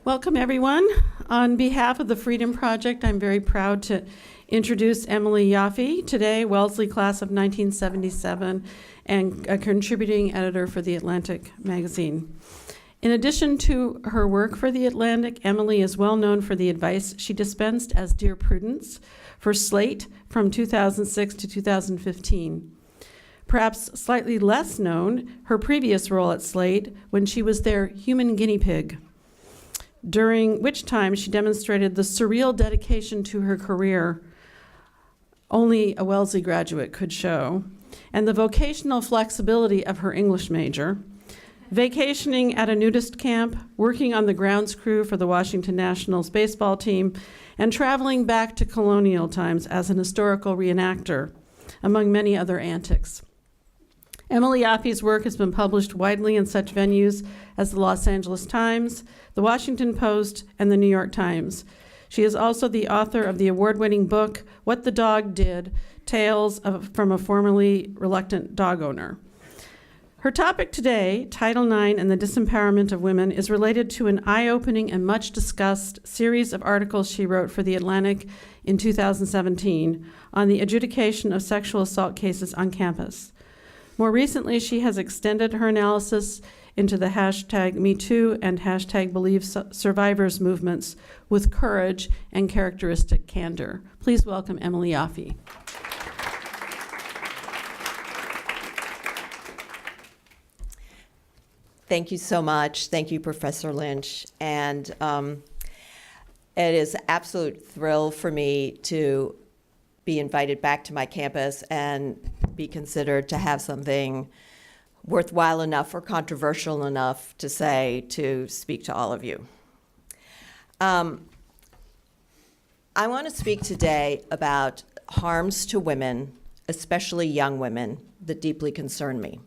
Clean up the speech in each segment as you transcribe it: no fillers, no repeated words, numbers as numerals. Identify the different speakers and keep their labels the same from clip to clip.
Speaker 1: Welcome, everyone. On behalf of the Freedom Project, I'm very proud to introduce Emily Yoffe, today Wellesley class of 1977 and a contributing editor for The Atlantic magazine. In addition to her work for The Atlantic, Emily is well known for the advice she dispensed as Dear Prudence for Slate from 2006 to 2015. Perhaps slightly less known, her previous role at Slate when she was their human guinea pig, during which time she demonstrated the surreal dedication to her career only a Wellesley graduate could show, and the vocational flexibility of her English major, vacationing at a nudist camp, working on the grounds crew for the Washington Nationals baseball team, and traveling back to colonial times as an historical reenactor, among many other antics. Emily Yoffe's work has been published widely in such venues as the Los Angeles Times, the Washington Post, and the New York Times. She is also the author of the award-winning book, What the Dog Did, Tales from a Formerly Reluctant Dog Owner. Her topic today, Title IX and the Disempowerment of Women, is related to an eye-opening and much-discussed series of articles she wrote for The Atlantic in 2017 on the adjudication of sexual assault cases on campus. More recently, she has extended her analysis into the hashtag MeToo and hashtag Believe Survivors movements with courage and characteristic candor. Please welcome Emily Yoffe.
Speaker 2: Thank you so much. Thank you, Professor Lynch. And it is an absolute thrill for me to be invited back to my campus and be considered to have something worthwhile enough or controversial enough to say to speak to all of you. I want to speak today about harms to women, especially young women, that deeply concern me.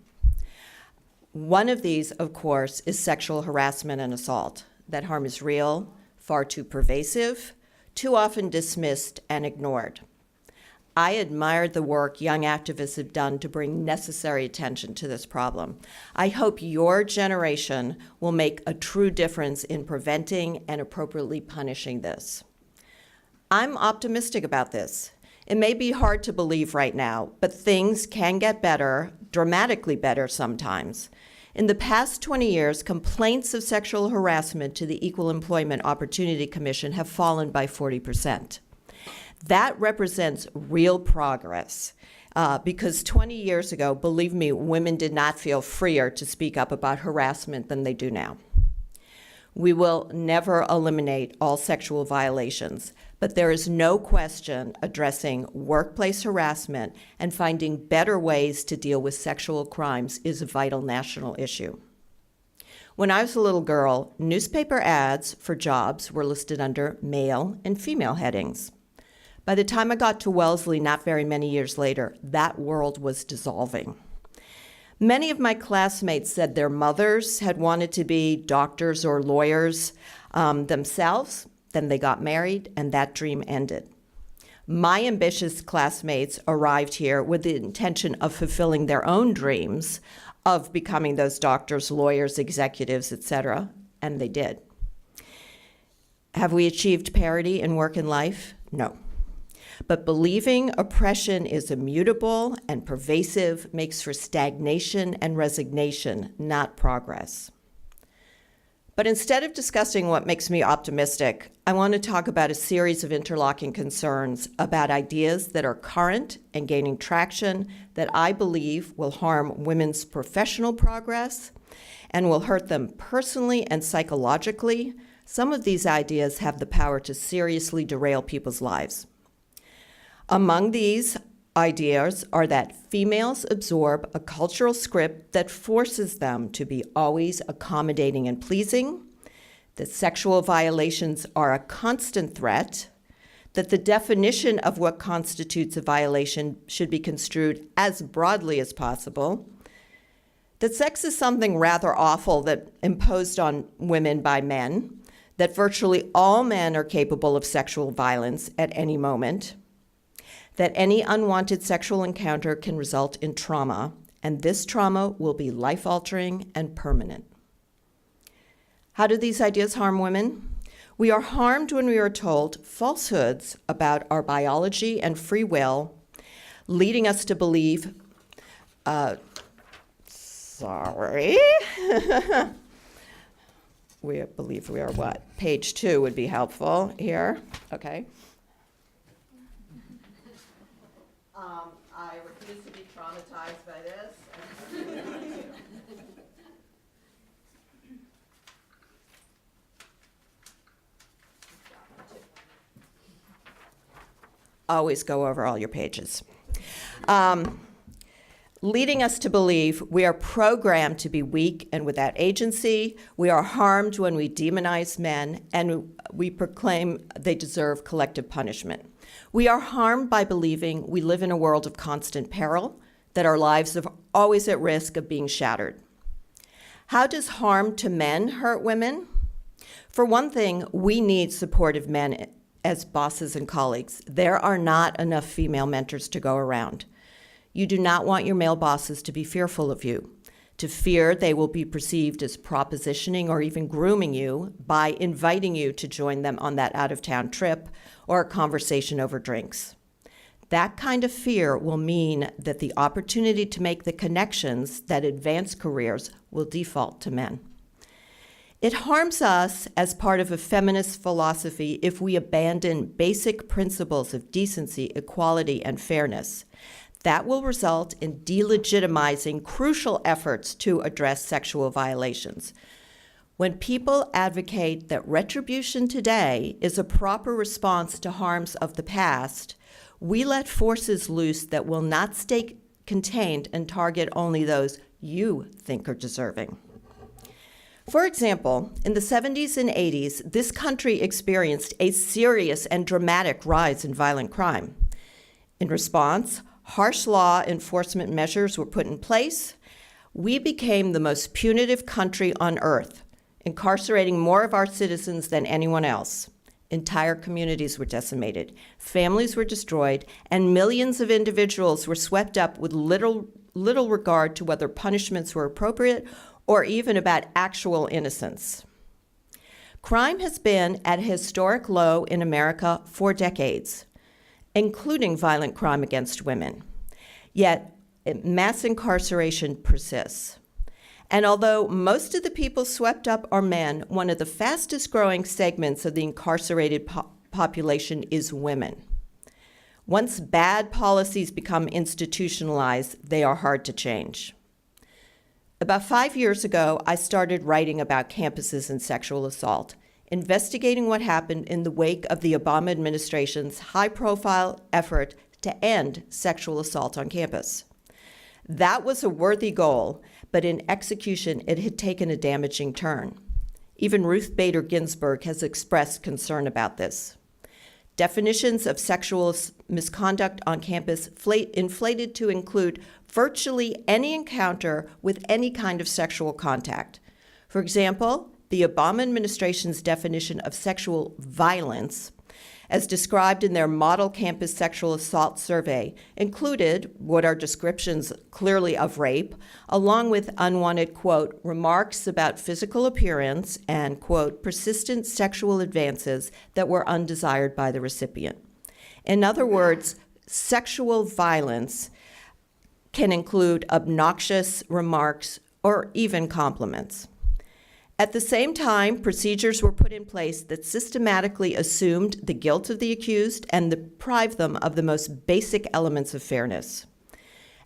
Speaker 2: One of these, of course, is sexual harassment and assault. That harm is real, far too pervasive, too often dismissed and ignored. I admired the work young activists have done to bring necessary attention to this problem. I hope your generation will make a true difference in preventing and appropriately punishing this. I'm optimistic about this. It may be hard to believe right now, but things can get better, dramatically better sometimes. In the past 20 years, complaints of sexual harassment to the Equal Employment Opportunity Commission have fallen by 40%. That represents real progress because 20 years ago, believe me, women did not feel freer to speak up about harassment than they do now. We will never eliminate all sexual violations, but there is no question addressing workplace harassment and finding better ways to deal with sexual crimes is a vital national issue. When I was a little girl, newspaper ads for jobs were listed under male and female headings. By the time I got to Wellesley, not very many years later, that world was dissolving. Many of my classmates said their mothers had wanted to be doctors or lawyers themselves. Then they got married, and that dream ended. My ambitious classmates arrived here with the intention of fulfilling their own dreams of becoming those doctors, lawyers, executives, etc., and they did. Have we achieved parity in work and life? No. But believing oppression is immutable and pervasive makes for stagnation and resignation, not progress. But instead of discussing what makes me optimistic, I want to talk about a series of interlocking concerns about ideas that are current and gaining traction that I believe will harm women's professional progress and will hurt them personally and psychologically. Some of these ideas have the power to seriously derail people's lives. Among these ideas are that females absorb a cultural script that forces them to be always accommodating and pleasing, that sexual violations are a constant threat, that the definition of what constitutes a violation should be construed as broadly as possible, that sex is something rather awful that imposed on women by men, that virtually all men are capable of sexual violence at any moment, that any unwanted sexual encounter can result in trauma, and this trauma will be life-altering and permanent. How do these ideas harm women? We are harmed when we are told falsehoods about our biology and free will, leading us to believe, we believe we are what? Page 2 would be helpful here. Okay. I refuse to be traumatized by this. Always go over all your pages. Leading us to believe we are programmed to be weak and without agency. We are harmed when we demonize men, and we proclaim they deserve collective punishment. We are harmed by believing we live in a world of constant peril, that our lives are always at risk of being shattered. How does harm to men hurt women? For one thing, we need supportive men as bosses and colleagues. There are not enough female mentors to go around. You do not want your male bosses to be fearful of you, to fear they will be perceived as propositioning or even grooming you by inviting you to join them on that out-of-town trip or a conversation over drinks. That kind of fear will mean that the opportunity to make the connections that advance careers will default to men. It harms us as part of a feminist philosophy if we abandon basic principles of decency, equality, and fairness. That will result in delegitimizing crucial efforts to address sexual violations. When people advocate that retribution today is a proper response to harms of the past, we let forces loose that will not stay contained and target only those you think are deserving. For example, in the 70s and 80s, this country experienced a serious and dramatic rise in violent crime. In response, harsh law enforcement measures were put in place. We became the most punitive country on earth, incarcerating more of our citizens than anyone else. Entire communities were decimated, families were destroyed, and millions of individuals were swept up with little regard to whether punishments were appropriate or even about actual innocence. Crime has been at a historic low in America for decades, including violent crime against women. Yet, mass incarceration persists. And although most of the people swept up are men, one of the fastest growing segments of the incarcerated population is women. Once bad policies become institutionalized, they are hard to change. About 5 years ago, I started writing about campuses and sexual assault, investigating what happened in the wake of the Obama administration's high-profile effort to end sexual assault on campus. That was a worthy goal, but in execution, it had taken a damaging turn. Even Ruth Bader Ginsburg has expressed concern about this. Definitions of sexual misconduct on campus inflated to include virtually any encounter with any kind of sexual contact. For example, the Obama administration's definition of sexual violence, as described in their Model Campus Sexual Assault Survey, included what are descriptions clearly of rape, along with unwanted, quote, remarks about physical appearance and, quote, persistent sexual advances that were undesired by the recipient. In other words, sexual violence can include obnoxious remarks or even compliments. At the same time, procedures were put in place that systematically assumed the guilt of the accused and deprived them of the most basic elements of fairness.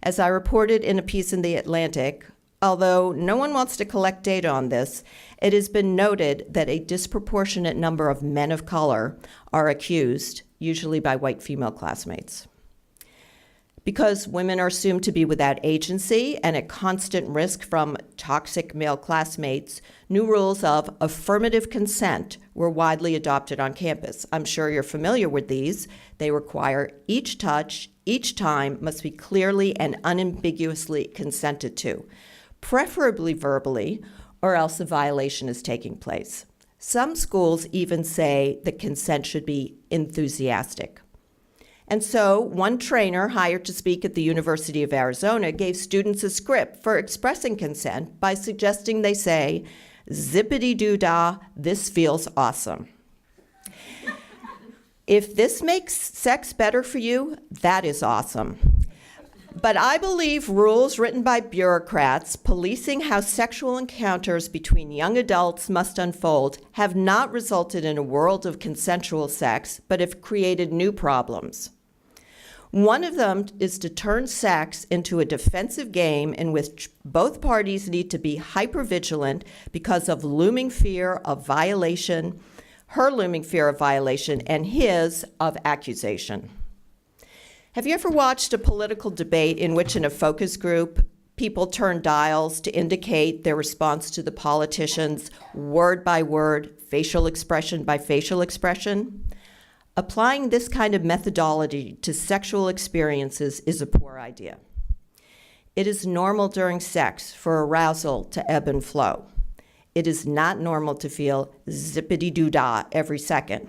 Speaker 2: As I reported in a piece in The Atlantic, although no one wants to collect data on this, it has been noted that a disproportionate number of men of color are accused, usually by white female classmates. Because women are assumed to be without agency and at constant risk from toxic male classmates, new rules of affirmative consent were widely adopted on campus. I'm sure you're familiar with these. They require each touch, each time must be clearly and unambiguously consented to, preferably verbally, or else a violation is taking place. Some schools even say that consent should be enthusiastic. And so one trainer hired to speak at the University of Arizona gave students a script for expressing consent by suggesting they say, zippity-doo-dah, this feels awesome. If this makes sex better for you, that is awesome. But I believe rules written by bureaucrats policing how sexual encounters between young adults must unfold have not resulted in a world of consensual sex, but have created new problems. One of them is to turn sex into a defensive game in which both parties need to be hypervigilant because of looming fear of violation, her looming fear of violation, and his of accusation. Have you ever watched a political debate in which, in a focus group, people turn dials to indicate their response to the politicians word by word, facial expression by facial expression? Applying this kind of methodology to sexual experiences is a poor idea. It is normal during sex for arousal to ebb and flow. It is not normal to feel zippity-doo-dah every second.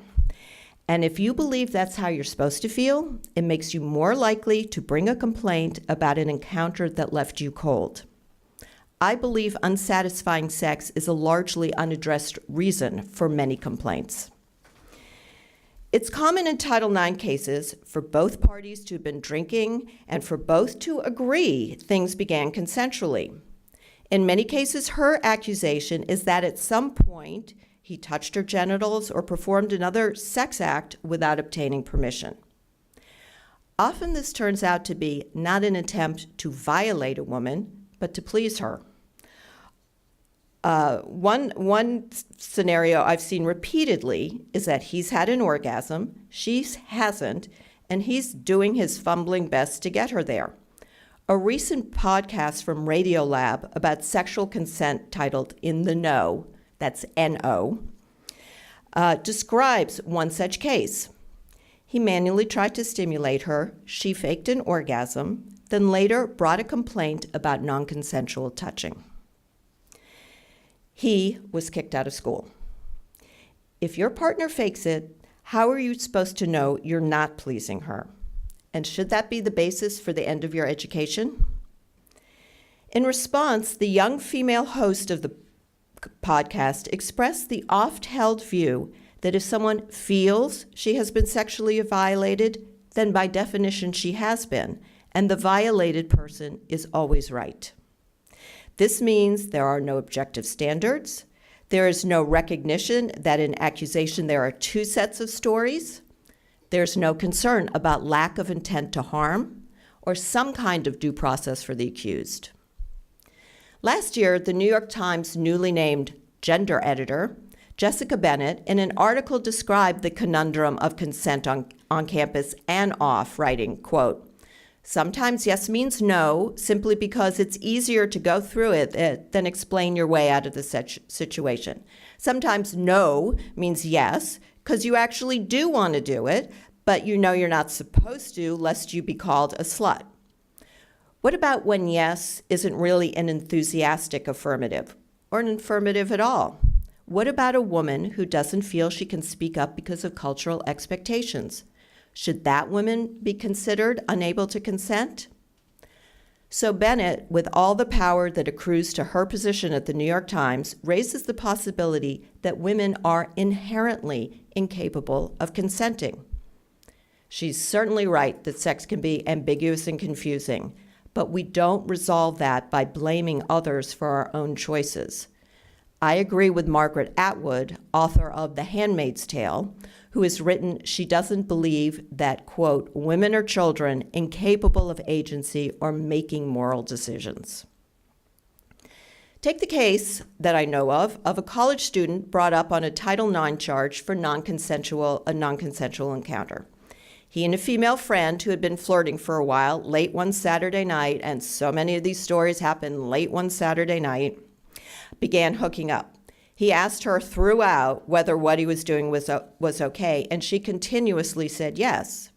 Speaker 2: And if you believe that's how you're supposed to feel, it makes you more likely to bring a complaint about an encounter that left you cold. I believe unsatisfying sex is a largely unaddressed reason for many complaints. It's common in Title IX cases for both parties to have been drinking and for both to agree things began consensually. In many cases, her accusation is that at some point, he touched her genitals or performed another sex act without obtaining permission. Often this turns out to be not an attempt to violate a woman, but to please her. One scenario I've seen repeatedly is that he's had an orgasm, she hasn't, and he's doing his fumbling best to get her there. A recent podcast from Radiolab about sexual consent titled In the Know, that's N-O, describes one such case. He manually tried to stimulate her, she faked an orgasm, then later brought a complaint about non-consensual touching. He was kicked out of school. If your partner fakes it, how are you supposed to know you're not pleasing her? And should that be the basis for the end of your education? In response, the young female host of the podcast expressed the oft-held view that if someone feels she has been sexually violated, then by definition she has been, and the violated person is always right. This means there are no objective standards, there is no recognition that in accusation there are two sets of stories, there's no concern about lack of intent to harm, or some kind of due process for the accused. Last year, the New York Times newly named gender editor, Jessica Bennett, in an article described the conundrum of consent on campus and off, writing, quote, "Sometimes yes means no, simply because it's easier to go through it than explain your way out of the situation. Sometimes no means yes, because you actually do want to do it, but you know you're not supposed to, lest you be called a slut. What about when yes isn't really an enthusiastic affirmative, or an affirmative at all? What about a woman who doesn't feel she can speak up because of cultural expectations? Should that woman be considered unable to consent?" So Bennett, with all the power that accrues to her position at the New York Times, raises the possibility that women are inherently incapable of consenting. She's certainly right that sex can be ambiguous and confusing, but we don't resolve that by blaming others for our own choices. I agree with Margaret Atwood, author of The Handmaid's Tale, who has written she doesn't believe that, quote, "women are children incapable of agency or making moral decisions." Take the case that I know of a college student brought up on a Title IX charge for a non-consensual encounter. He and a female friend who had been flirting for a while, late one Saturday night, and so many of these stories happen late one Saturday night, began hooking up. He asked her throughout whether what he was doing was okay, and she continuously said yes.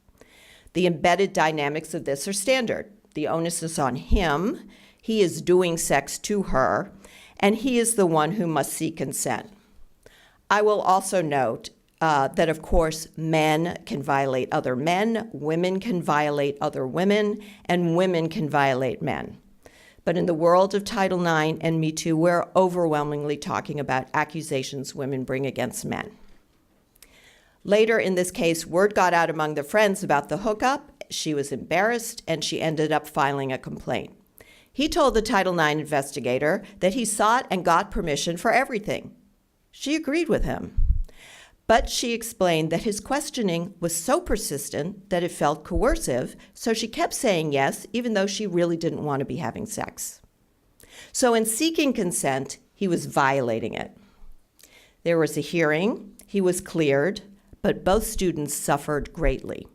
Speaker 2: The embedded dynamics of this are standard. The onus is on him. He is doing sex to her, and he is the one who must seek consent. I will also note that, of course, men can violate other men, women can violate other women, and women can violate men. But in the world of Title IX and MeToo, we're overwhelmingly talking about accusations women bring against men. Later in this case, word got out among the friends about the hookup. She was embarrassed, and she ended up filing a complaint. He told the Title IX investigator that he sought and got permission for everything. She agreed with him. But she explained that his questioning was so persistent that it felt coercive, so she kept saying yes, even though she really didn't want to be having sex. So in seeking consent, he was violating it. There was a hearing, he was cleared, but both students suffered greatly.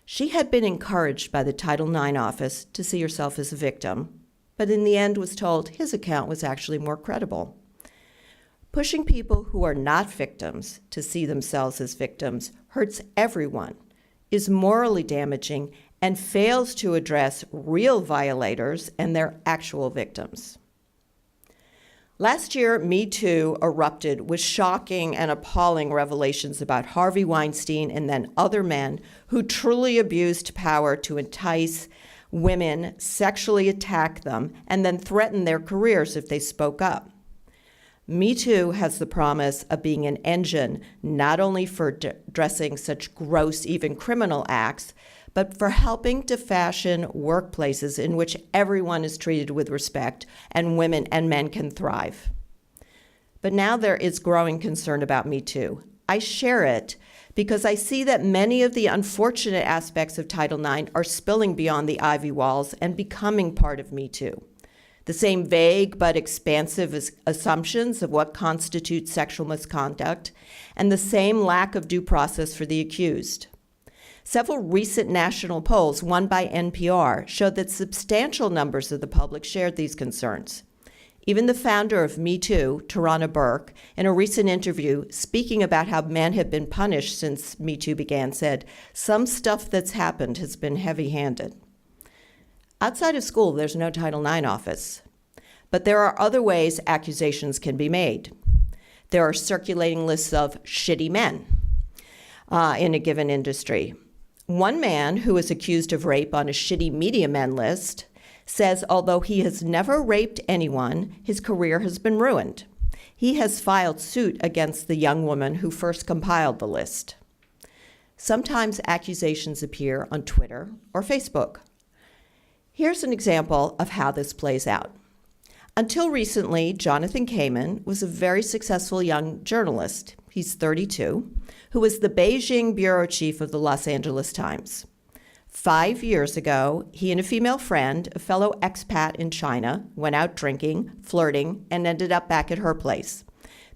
Speaker 2: She had been encouraged by the Title IX office to see herself as a victim, but in the end was told his account was actually more credible. Pushing people who are not victims to see themselves as victims hurts everyone, is morally damaging, and fails to address real violators and their actual victims. Last year, MeToo erupted with shocking and appalling revelations about Harvey Weinstein and then other men who truly abused power to entice women, sexually attack them, and then threaten their careers if they spoke up. MeToo has the promise of being an engine not only for addressing such gross, even criminal acts, but for helping to fashion workplaces in which everyone is treated with respect and women and men can thrive. But now there is growing concern about MeToo. I share it because I see that many of the unfortunate aspects of Title IX are spilling beyond the ivy walls and becoming part of MeToo. The same vague but expansive assumptions of what constitutes sexual misconduct, and the same lack of due process for the accused. Several recent national polls, one by NPR, showed that substantial numbers of the public shared these concerns. Even the founder of MeToo, Tarana Burke, in a recent interview, speaking about how men have been punished since MeToo began, said, "Some stuff that's happened has been heavy-handed." Outside of school, there's no Title IX office. But there are other ways accusations can be made. There are circulating lists of shitty men in a given industry. One man who is accused of rape on a shitty media men list says although he has never raped anyone, his career has been ruined. He has filed suit against the young woman who first compiled the list. Sometimes accusations appear on Twitter or Facebook. Here's an example of how this plays out. Until recently, Jonathan Kamen was a very successful young journalist. He's 32, who was the Beijing bureau chief of the Los Angeles Times. 5 years ago, he and a female friend, a fellow expat in China, went out drinking, flirting, and ended up back at her place.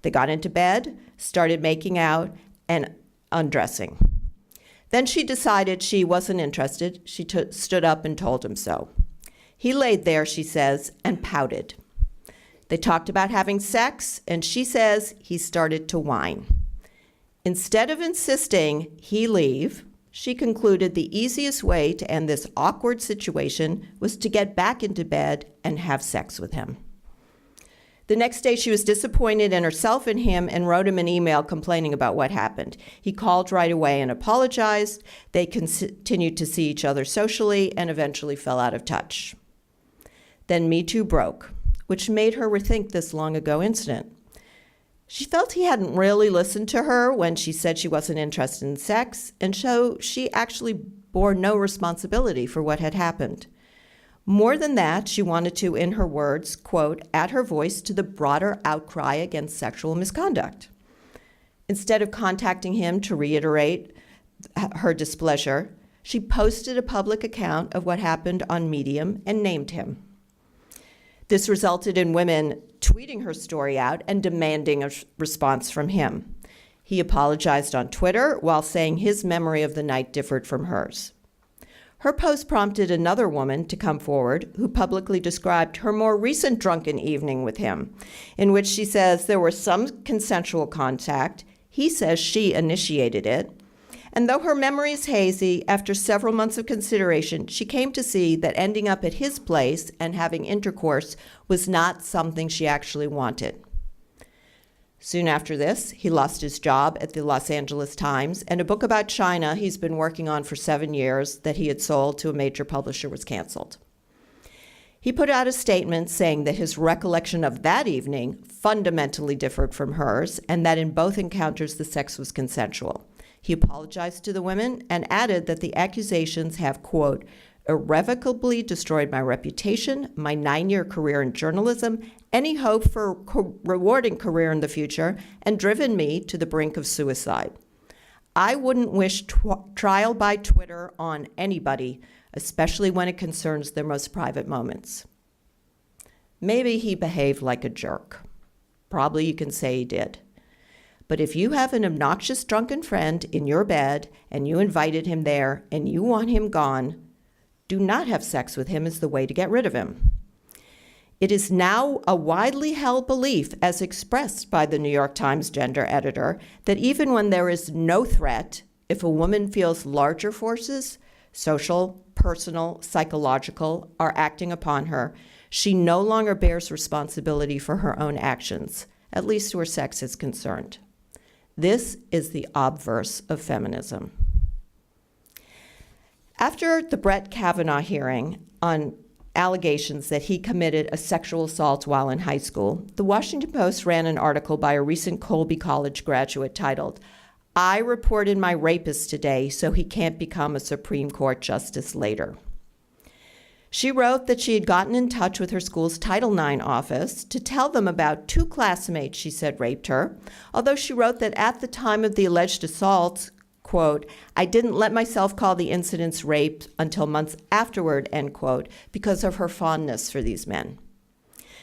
Speaker 2: They got into bed, started making out, and undressing. Then she decided she wasn't interested. She stood up and told him so. He laid there, she says, and pouted. They talked about having sex, and she says he started to whine. Instead of insisting he leave, she concluded the easiest way to end this awkward situation was to get back into bed and have sex with him. The next day, she was disappointed in herself and him and wrote him an email complaining about what happened. He called right away and apologized. They continued to see each other socially and eventually fell out of touch. Then MeToo broke, which made her rethink this long-ago incident. She felt he hadn't really listened to her when she said she wasn't interested in sex, and so she actually bore no responsibility for what had happened. More than that, she wanted to, in her words, quote, add her voice to the broader outcry against sexual misconduct. Instead of contacting him to reiterate her displeasure, she posted a public account of what happened on Medium and named him. This resulted in women tweeting her story out and demanding a response from him. He apologized on Twitter while saying his memory of the night differed from hers. Her post prompted another woman to come forward who publicly described her more recent drunken evening with him, in which she says there was some consensual contact. He says she initiated it. And though her memory is hazy, after several months of consideration, she came to see that ending up at his place and having intercourse was not something she actually wanted. Soon after this, he lost his job at the Los Angeles Times, and a book about China he's been working on for 7 years that he had sold to a major publisher was canceled. He put out a statement saying that his recollection of that evening fundamentally differed from hers, and that in both encounters the sex was consensual. He apologized to the women and added that the accusations have, quote, irrevocably destroyed my reputation, my 9-year career in journalism, any hope for rewarding career in the future, and driven me to the brink of suicide. I wouldn't wish trial by Twitter on anybody, especially when it concerns their most private moments. Maybe he behaved like a jerk. Probably you can say he did. But if you have an obnoxious drunken friend in your bed and you invited him there and you want him gone, do not have sex with him is the way to get rid of him. It is now a widely held belief, as expressed by the New York Times gender editor, that even when there is no threat, if a woman feels larger forces, social, personal, psychological, are acting upon her, she no longer bears responsibility for her own actions, at least where sex is concerned. This is the obverse of feminism. After the Brett Kavanaugh hearing on allegations that he committed a sexual assault while in high school, the Washington Post ran an article by a recent Colby College graduate titled, "I reported my rapist today so he can't become a Supreme Court justice later." She wrote that she had gotten in touch with her school's Title IX office to tell them about 2 classmates she said raped her, although she wrote that at the time of the alleged assaults, quote, I didn't let myself call the incidents rape until months afterward, end quote, because of her fondness for these men.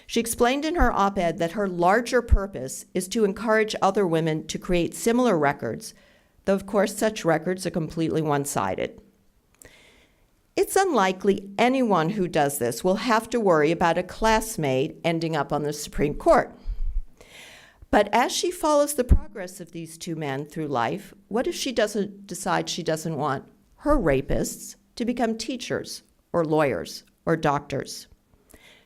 Speaker 2: She explained in her op-ed that her larger purpose is to encourage other women to create similar records, though of course such records are completely one-sided. It's unlikely anyone who does this will have to worry about a classmate ending up on the Supreme Court. But as she follows the progress of these 2 men through life, what if she decide she doesn't want her rapists to become teachers or lawyers or doctors?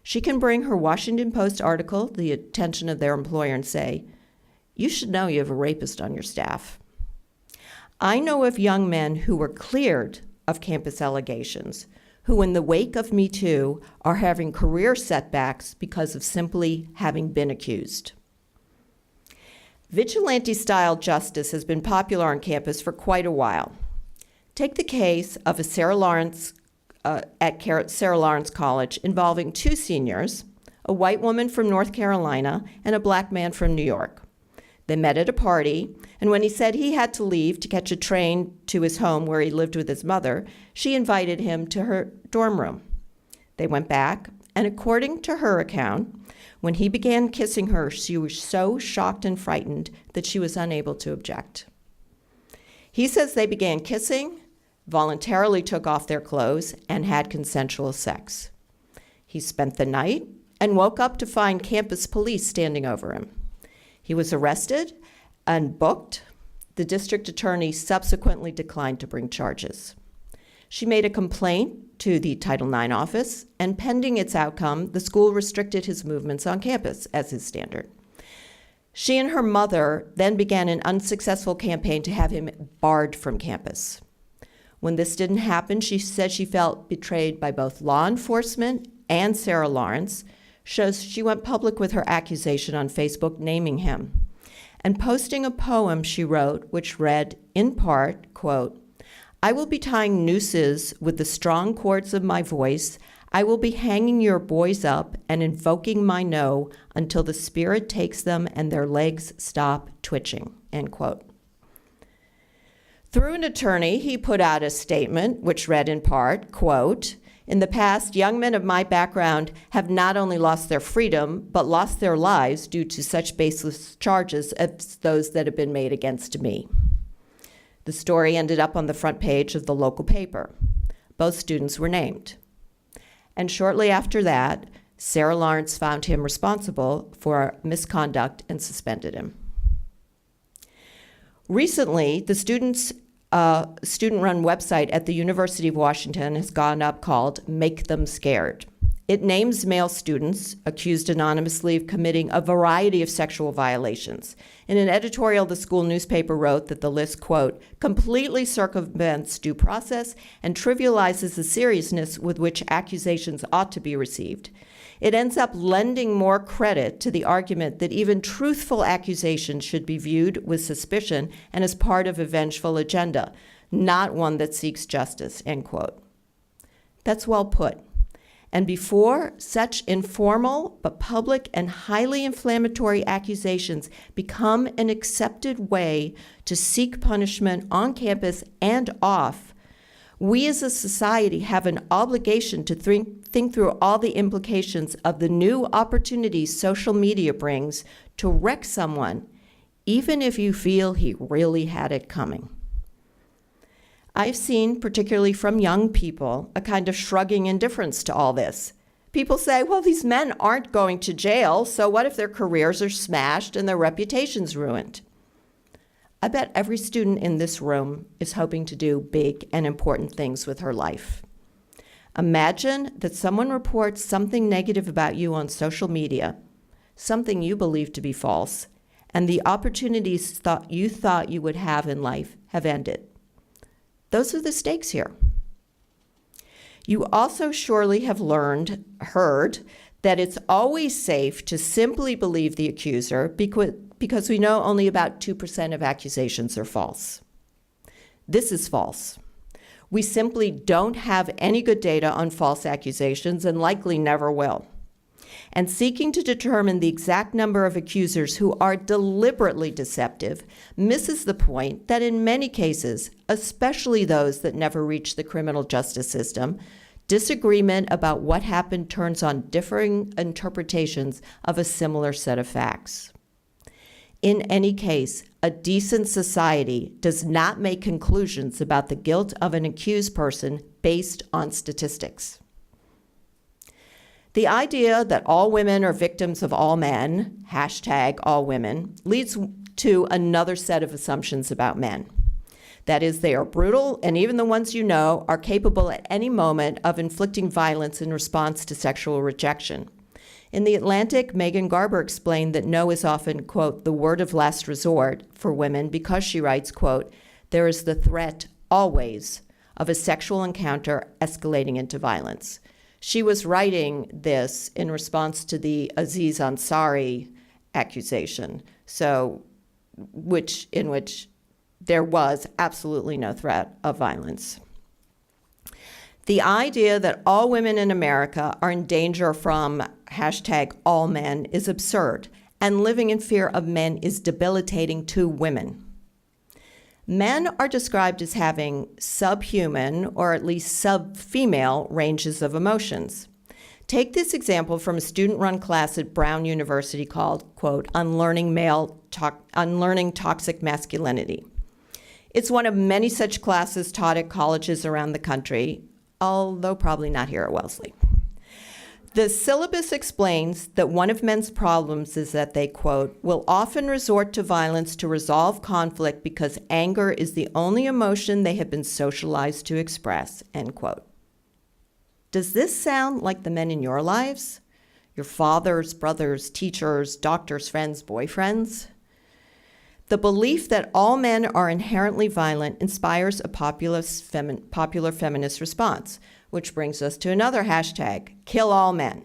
Speaker 2: She can bring her Washington Post article to the attention of their employer and say, you should know you have a rapist on your staff. I know of young men who were cleared of campus allegations, who in the wake of MeToo are having career setbacks because of simply having been accused. Vigilante-style justice has been popular on campus for quite a while. Take the case of a Sarah Lawrence College involving 2 seniors, a white woman from North Carolina and a black man from New York. They met at a party, and when he said he had to leave to catch a train to his home where he lived with his mother, she invited him to her dorm room. They went back, and according to her account, when he began kissing her, she was so shocked and frightened that she was unable to object. He says they began kissing, voluntarily took off their clothes, and had consensual sex. He spent the night and woke up to find campus police standing over him. He was arrested and booked. The district attorney subsequently declined to bring charges. She made a complaint to the Title IX office, and pending its outcome, the school restricted his movements on campus as his standard. She and her mother then began an unsuccessful campaign to have him barred from campus. When this didn't happen, she said she felt betrayed by both law enforcement and Sarah Lawrence. She went public with her accusation on Facebook, naming him, and posting a poem she wrote, which read, in part, quote, I will be tying nooses with the strong chords of my voice. I will be hanging your boys up and invoking my no until the spirit takes them and their legs stop twitching, end quote. Through an attorney, he put out a statement, which read in part, quote, in the past, young men of my background have not only lost their freedom, but lost their lives due to such baseless charges as those that have been made against me. The story ended up on the front page of the local paper. Both students were named. And shortly after that, Sarah Lawrence found him responsible for misconduct and suspended him. Recently, the student-run website at the University of Washington has gone up called Make Them Scared. It names male students accused anonymously of committing a variety of sexual violations. In an editorial, the school newspaper wrote that the list, quote, completely circumvents due process and trivializes the seriousness with which accusations ought to be received. It ends up lending more credit to the argument that even truthful accusations should be viewed with suspicion and as part of a vengeful agenda, not one that seeks justice, end quote. That's well put. And before such informal but public and highly inflammatory accusations become an accepted way to seek punishment on campus and off, we as a society have an obligation to think through all the implications of the new opportunities social media brings to wreck someone, even if you feel he really had it coming. I've seen, particularly from young people, a kind of shrugging indifference to all this. People say, well, these men aren't going to jail, so what if their careers are smashed and their reputations ruined? I bet every student in this room is hoping to do big and important things with her life. Imagine that someone reports something negative about you on social media, something you believe to be false, and the opportunities you thought you would have in life have ended. Those are the stakes here. You also surely have heard that it's always safe to simply believe the accuser because we know only about 2% of accusations are false. This is false. We simply don't have any good data on false accusations and likely never will. And seeking to determine the exact number of accusers who are deliberately deceptive misses the point that in many cases, especially those that never reach the criminal justice system, disagreement about what happened turns on differing interpretations of a similar set of facts. In any case, a decent society does not make conclusions about the guilt of an accused person based on statistics. The idea that all women are victims of all men, #allwomen, leads to another set of assumptions about men. That is, they are brutal, and even the ones you know are capable at any moment of inflicting violence in response to sexual rejection. In The Atlantic, Megan Garber explained that no is often, quote, the word of last resort for women because she writes, quote, there is the threat always of a sexual encounter escalating into violence. She was writing this in response to the Aziz Ansari accusation, in which there was absolutely no threat of violence. The idea that all women in America are in danger from #allmen is absurd, and living in fear of men is debilitating to women. Men are described as having subhuman, or at least sub-female, ranges of emotions. Take this example from a student-run class at Brown University called, quote, Unlearning Toxic Masculinity. It's one of many such classes taught at colleges around the country, although probably not here at Wellesley. The syllabus explains that one of men's problems is that they, quote, will often resort to violence to resolve conflict because anger is the only emotion they have been socialized to express, end quote. Does this sound like the men in your lives? Your fathers, brothers, teachers, doctors, friends, boyfriends? The belief that all men are inherently violent inspires a popular feminist response, which brings us to another hashtag, kill all men.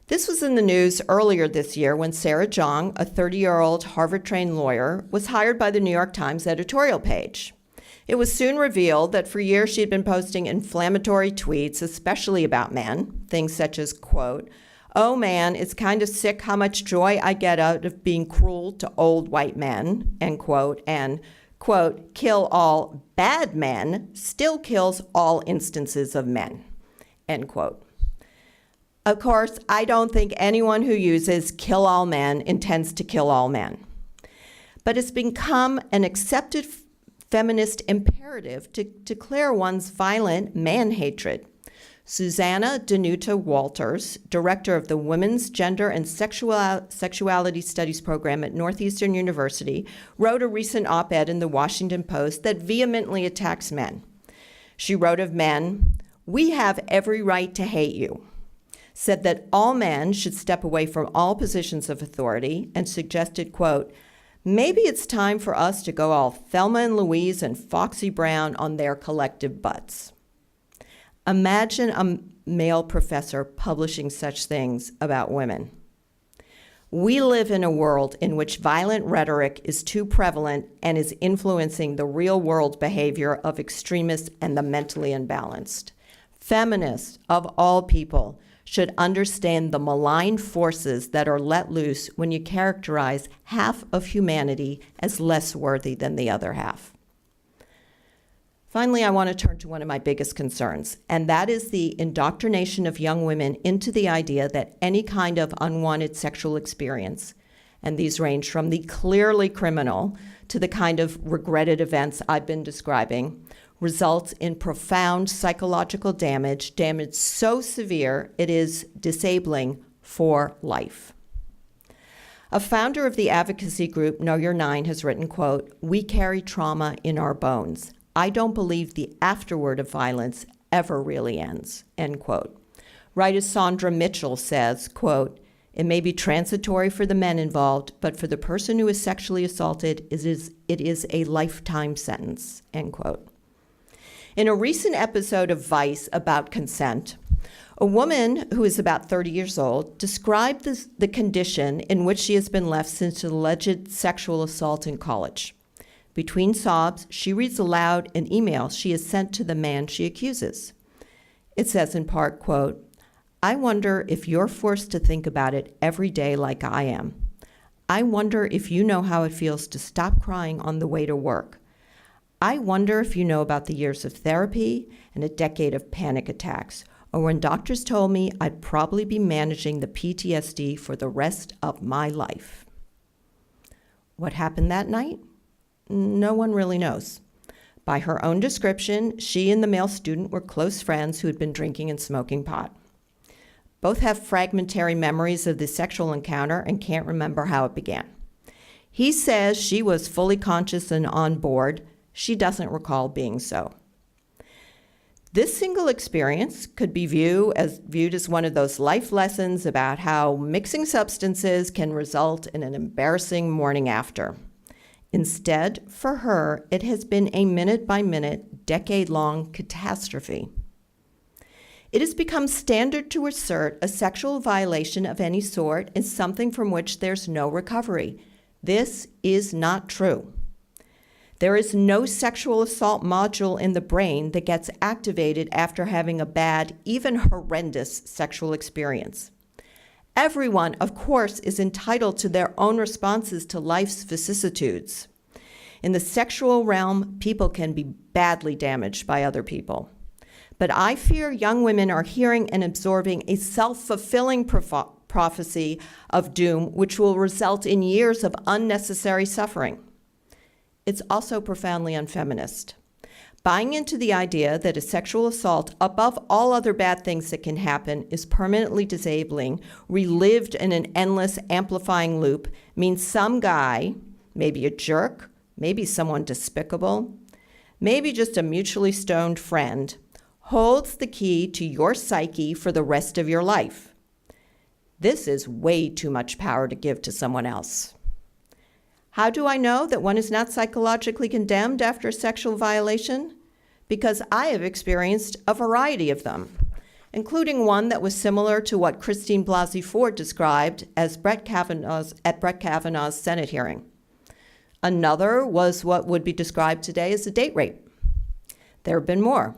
Speaker 2: This was in the news earlier this year when Sarah Jeong, a 30-year-old Harvard-trained lawyer, was hired by the New York Times editorial page. It was soon revealed that for years she had been posting inflammatory tweets, especially about men, things such as, quote, oh man, it's kind of sick how much joy I get out of being cruel to old white men, end quote, and quote, kill all bad men still kills all instances of men, end quote. Of course, I don't think anyone who uses kill all men intends to kill all men. But it's become an accepted feminist imperative to declare one's violent man hatred. Susanna Danuta Walters, director of the Women's Gender and Sexuality Studies program at Northeastern University, wrote a recent op-ed in the Washington Post that vehemently attacks men. She wrote of men, we have every right to hate you. said that all men should step away from all positions of authority and suggested, quote, maybe it's time for us to go all Thelma and Louise and Foxy Brown on their collective butts. Imagine a male professor publishing such things about women. We live in a world in which violent rhetoric is too prevalent and is influencing the real-world behavior of extremists and the mentally imbalanced. Feminists, of all people, should understand the malign forces that are let loose when you characterize half of humanity as less worthy than the other half. Finally, I want to turn to one of my biggest concerns, and that is the indoctrination of young women into the idea that any kind of unwanted sexual experience, and these range from the clearly criminal to the kind of regretted events I've been describing, results in profound psychological damage so severe it is disabling for life. A founder of the advocacy group Know Your Nine has written, quote, we carry trauma in our bones. I don't believe the afterword of violence ever really ends, end quote. Writer Sandra Mitchell says, quote, it may be transitory for the men involved, but for the person who is sexually assaulted, it is a lifetime sentence, end quote. In a recent episode of Vice about consent, a woman who is about 30 years old described the condition in which she has been left since an alleged sexual assault in college. Between sobs, she reads aloud an email she has sent to the man she accuses. It says in part, quote, I wonder if you're forced to think about it every day like I am. I wonder if you know how it feels to stop crying on the way to work. I wonder if you know about the years of therapy and a decade of panic attacks, or when doctors told me I'd probably be managing the PTSD for the rest of my life. What happened that night? No one really knows. By her own description, she and the male student were close friends who had been drinking and smoking pot. Both have fragmentary memories of the sexual encounter and can't remember how it began. He says she was fully conscious and on board. She doesn't recall being so. This single experience could be viewed as one of those life lessons about how mixing substances can result in an embarrassing morning after. Instead, for her, it has been a minute-by-minute, decade-long catastrophe. It has become standard to assert a sexual violation of any sort is something from which there's no recovery. This is not true. There is no sexual assault module in the brain that gets activated after having a bad, even horrendous sexual experience. Everyone, of course, is entitled to their own responses to life's vicissitudes. In the sexual realm, people can be badly damaged by other people. But I fear young women are hearing and absorbing a self-fulfilling prophecy of doom, which will result in years of unnecessary suffering. It's also profoundly unfeminist. Buying into the idea that a sexual assault, above all other bad things that can happen, is permanently disabling, relived in an endless amplifying loop, means some guy, maybe a jerk, maybe someone despicable, maybe just a mutually stoned friend, holds the key to your psyche for the rest of your life. This is way too much power to give to someone else. How do I know that one is not psychologically condemned after a sexual violation? Because I have experienced a variety of them, including one that was similar to what Christine Blasey Ford described as Brett Kavanaugh's Senate hearing. Another was what would be described today as a date rape. There have been more.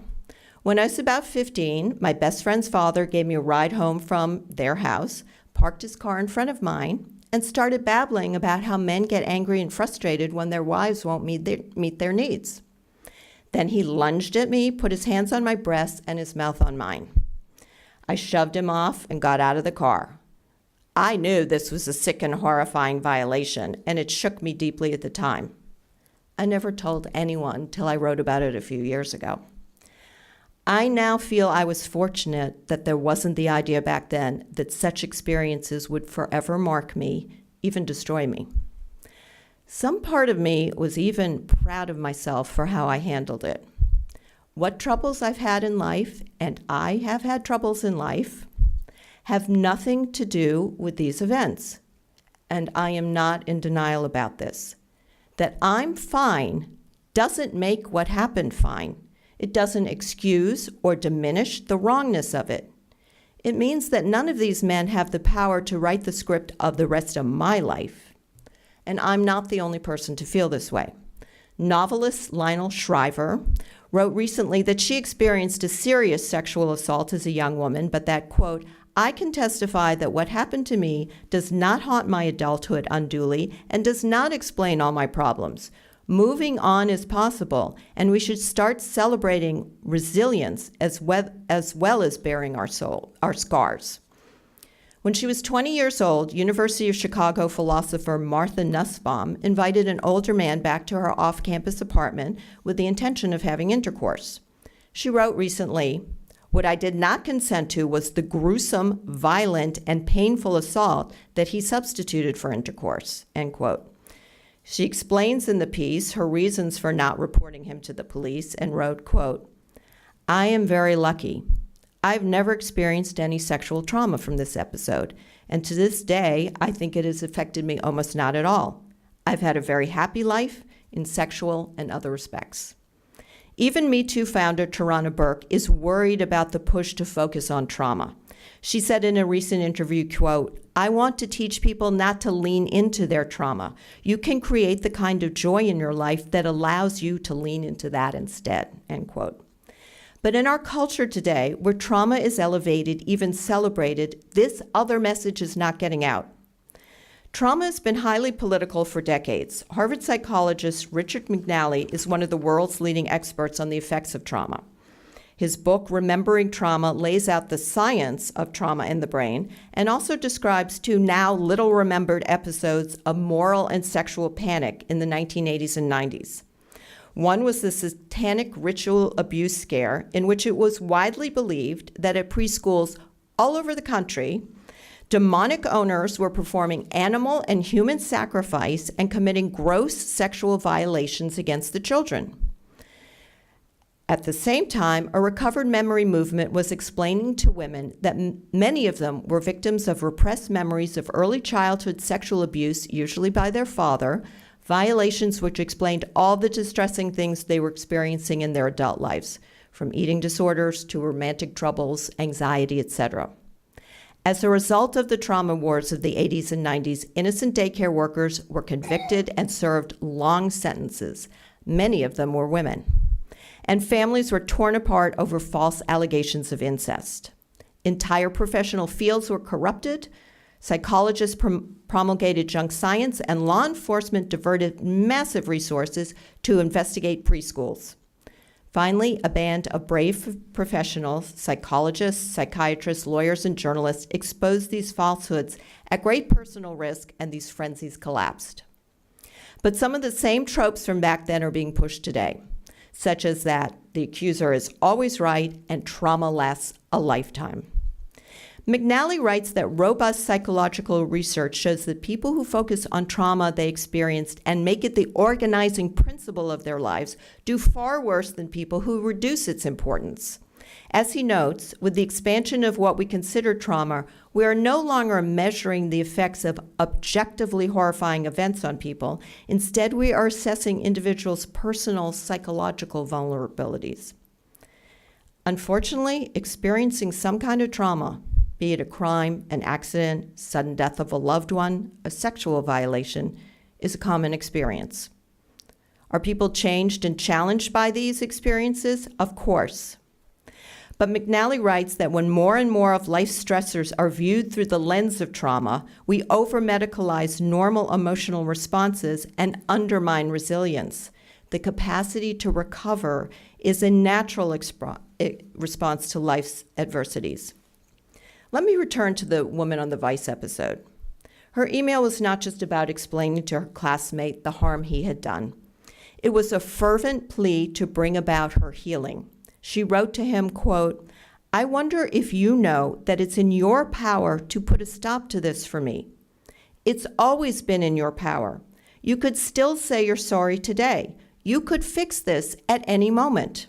Speaker 2: When I was about 15, my best friend's father gave me a ride home from their house, parked his car in front of mine, and started babbling about how men get angry and frustrated when their wives won't meet their needs. Then he lunged at me, put his hands on my breasts and his mouth on mine. I shoved him off and got out of the car. I knew this was a sick and horrifying violation, and it shook me deeply at the time. I never told anyone till I wrote about it a few years ago. I now feel I was fortunate that there wasn't the idea back then that such experiences would forever mark me, even destroy me. Some part of me was even proud of myself for how I handled it. What troubles I've had in life, and I have had troubles in life, have nothing to do with these events. And I am not in denial about this. That I'm fine doesn't make what happened fine. It doesn't excuse or diminish the wrongness of it. It means that none of these men have the power to write the script of the rest of my life. And I'm not the only person to feel this way. Novelist Lionel Shriver wrote recently that she experienced a serious sexual assault as a young woman, but that, quote, I can testify that what happened to me does not haunt my adulthood unduly and does not explain all my problems. Moving on is possible, and we should start celebrating resilience as well as bearing our scars. When she was 20 years old, University of Chicago philosopher Martha Nussbaum invited an older man back to her off-campus apartment with the intention of having intercourse. She wrote recently, what I did not consent to was the gruesome, violent, and painful assault that he substituted for intercourse, end quote. She explains in the piece her reasons for not reporting him to the police and wrote, quote, I am very lucky. I've never experienced any sexual trauma from this episode, and to this day, I think it has affected me almost not at all. I've had a very happy life in sexual and other respects. Even MeToo founder Tarana Burke is worried about the push to focus on trauma. She said in a recent interview, quote, I want to teach people not to lean into their trauma. You can create the kind of joy in your life that allows you to lean into that instead, end quote. But in our culture today, where trauma is elevated, even celebrated, this other message is not getting out. Trauma has been highly political for decades. Harvard psychologist Richard McNally is one of the world's leading experts on the effects of trauma. His book, Remembering Trauma, lays out the science of trauma in the brain and also describes two now little-remembered episodes of moral and sexual panic in the 1980s and 90s. One was the satanic ritual abuse scare, in which it was widely believed that at preschools all over the country, demonic owners were performing animal and human sacrifice and committing gross sexual violations against the children. At the same time, a recovered memory movement was explaining to women that many of them were victims of repressed memories of early childhood sexual abuse, usually by their father, violations which explained all the distressing things they were experiencing in their adult lives, from eating disorders to romantic troubles, anxiety, etc. As a result of the trauma wars of the 80s and 90s, innocent daycare workers were convicted and served long sentences. Many of them were women. And families were torn apart over false allegations of incest. Entire professional fields were corrupted. Psychologists promulgated junk science, and law enforcement diverted massive resources to investigate preschools. Finally, a band of brave professionals, psychologists, psychiatrists, lawyers, and journalists exposed these falsehoods at great personal risk, and these frenzies collapsed. But some of the same tropes from back then are being pushed today, such as that the accuser is always right and trauma lasts a lifetime. McNally writes that robust psychological research shows that people who focus on trauma they experienced and make it the organizing principle of their lives do far worse than people who reduce its importance. As he notes, with the expansion of what we consider trauma, we are no longer measuring the effects of objectively horrifying events on people. Instead, we are assessing individuals' personal psychological vulnerabilities. Unfortunately, experiencing some kind of trauma, be it a crime, an accident, sudden death of a loved one, a sexual violation, is a common experience. Are people changed and challenged by these experiences? Of course. But McNally writes that when more and more of life's stressors are viewed through the lens of trauma, we over-medicalize normal emotional responses and undermine resilience. The capacity to recover is a natural response to life's adversities. Let me return to the woman on the Vice episode. Her email was not just about explaining to her classmate the harm he had done. It was a fervent plea to bring about her healing. She wrote to him, quote, I wonder if you know that it's in your power to put a stop to this for me. It's always been in your power. You could still say you're sorry today. You could fix this at any moment.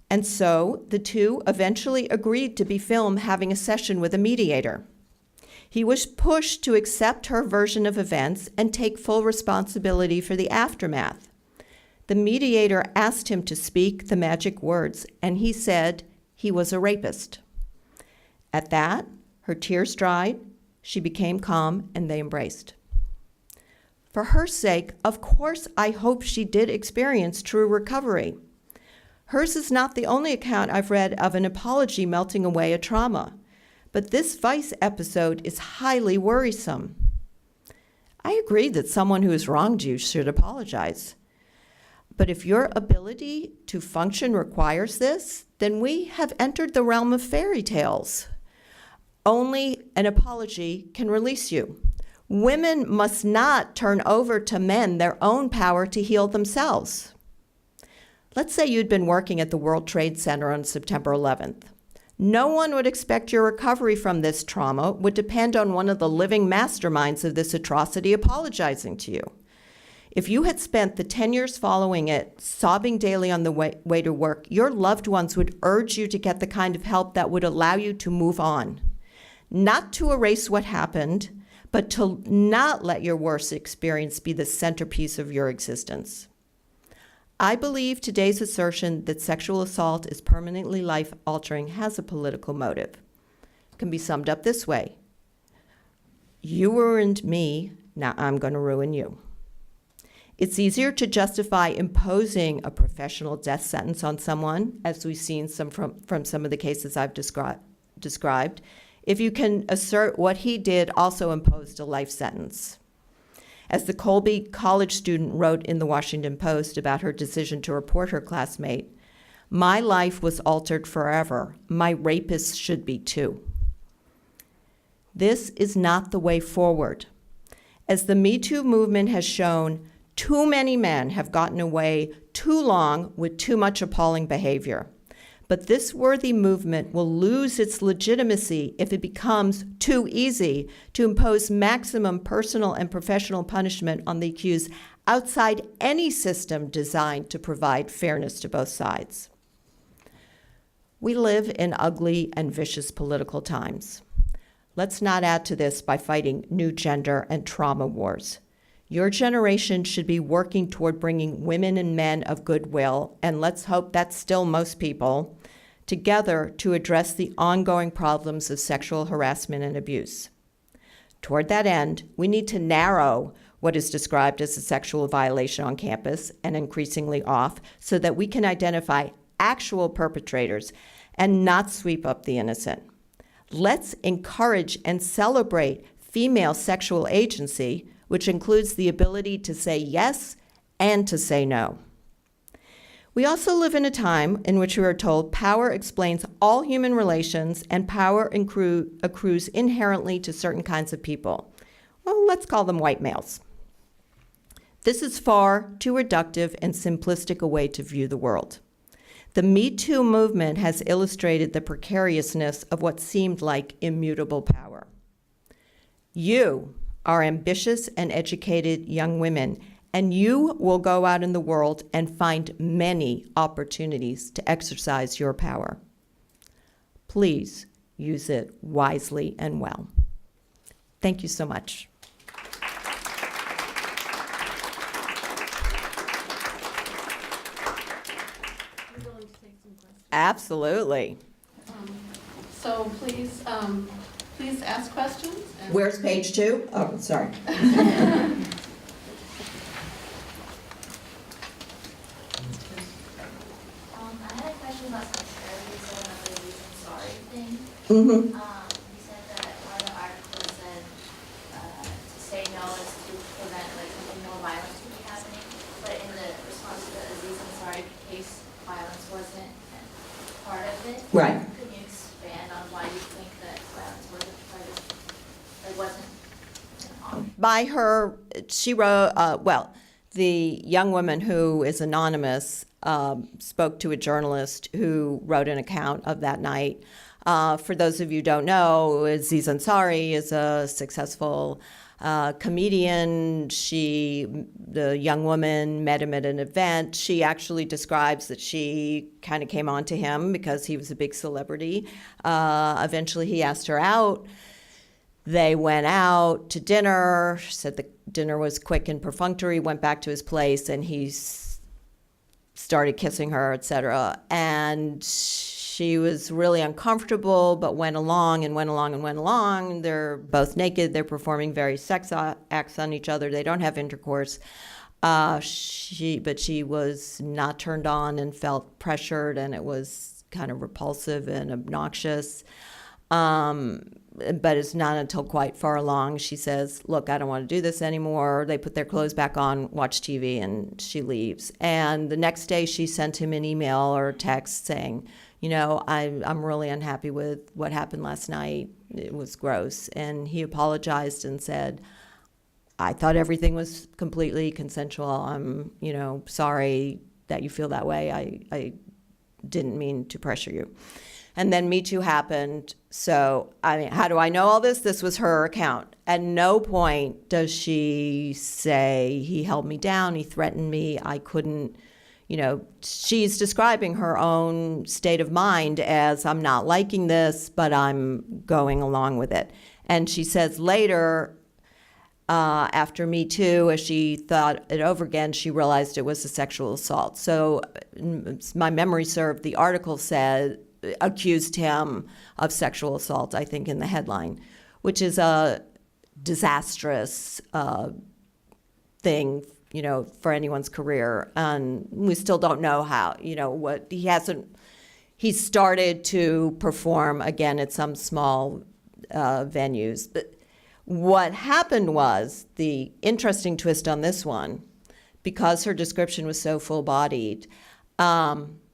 Speaker 2: And so the two eventually agreed to be filmed having a session with a mediator. He was pushed to accept her version of events and take full responsibility for the aftermath. The mediator asked him to speak the magic words, and he said he was a rapist. At that, her tears dried, she became calm, and they embraced. For her sake, of course, I hope she did experience true recovery. Hers is not the only account I've read of an apology melting away a trauma, but this Vice episode is highly worrisome. I agree that someone who has wronged you should apologize. But if your ability to function requires this, then we have entered the realm of fairy tales. Only an apology can release you. Women must not turn over to men their own power to heal themselves. Let's say you'd been working at the World Trade Center on September 11th. No one would expect your recovery from this trauma would depend on one of the living masterminds of this atrocity apologizing to you. If you had spent the 10 years following it sobbing daily on the way to work, your loved ones would urge you to get the kind of help that would allow you to move on. Not to erase what happened, but to not let your worst experience be the centerpiece of your existence. I believe today's assertion that sexual assault is permanently life-altering has a political motive. It can be summed up this way: you ruined me, now I'm going to ruin you. It's easier to justify imposing a professional death sentence on someone, as we've seen from some of the cases I've described, if you can assert what he did also imposed a life sentence. As the Colby College student wrote in the Washington Post about her decision to report her classmate, "My life was altered forever. My rapist should be too." This is not the way forward. As the MeToo movement has shown, too many men have gotten away too long with too much appalling behavior. But this worthy movement will lose its legitimacy if it becomes too easy to impose maximum personal and professional punishment on the accused outside any system designed to provide fairness to both sides. We live in ugly and vicious political times. Let's not add to this by fighting new gender and trauma wars. Your generation should be working toward bringing women and men of goodwill, and let's hope that's still most people, together to address the ongoing problems of sexual harassment and abuse. Toward that end, we need to narrow what is described as a sexual violation on campus and increasingly off so that we can identify actual perpetrators and not sweep up the innocent. Let's encourage and celebrate female sexual agency, which includes the ability to say yes and to say no. We also live in a time in which we are told power explains all human relations and power accrues inherently to certain kinds of people. Well, let's call them white males. This is far too reductive and simplistic a way to view the world. The MeToo movement has illustrated the precariousness of what seemed like immutable power. You are ambitious and educated young women, and you will go out in the world and find many opportunities to exercise your power. Please use it wisely and well. Thank you so much.
Speaker 1: We're willing to take some questions.
Speaker 2: Absolutely.
Speaker 1: So please ask questions.
Speaker 2: Where's page 2? Oh, sorry.
Speaker 3: I had a question about some earlier said about the reason sorry thing.
Speaker 2: Mm-hmm.
Speaker 3: You said that one of the articles said to say no is to prevent no violence from happening. But in the response to the Aziz Ansari case, violence wasn't part of it.
Speaker 2: Right.
Speaker 3: Could you expand on why you think that violence wasn't part of it? It wasn't
Speaker 2: By her, she wrote, the young woman who is anonymous spoke to a journalist who wrote an account of that night. For those of you who don't know, Aziz Ansari is a successful comedian. The young woman met him at an event. She actually describes that she kind of came on to him because he was a big celebrity. Eventually he asked her out. They went out to dinner. She said the dinner was quick and perfunctory, went back to his place, and he started kissing her, etc. And she was really uncomfortable, but went along and went along and went along. They're both naked. They're performing various sex acts on each other. They don't have intercourse. But she was not turned on and felt pressured, and it was kind of repulsive and obnoxious. But it's not until quite far along she says, look, I don't want to do this anymore. They put their clothes back on, watch TV, and she leaves. And the next day she sent him an email or text saying, I'm really unhappy with what happened last night. It was gross. And he apologized and said, I thought everything was completely consensual. I'm, sorry that you feel that way. I didn't mean to pressure you. And then MeToo happened. So, how do I know all this? This was her account. At no point does she say, he held me down, he threatened me, I couldn't, she's describing her own state of mind as, I'm not liking this, but I'm going along with it. And she says later, after MeToo, as she thought it over again, she realized it was a sexual assault. So, my memory served, the article accused him of sexual assault, I think, in the headline, which is a disastrous thing, for anyone's career. And we still don't know how, what he started to perform again at some small venues. But what happened was, the interesting twist on this one, because her description was so full-bodied,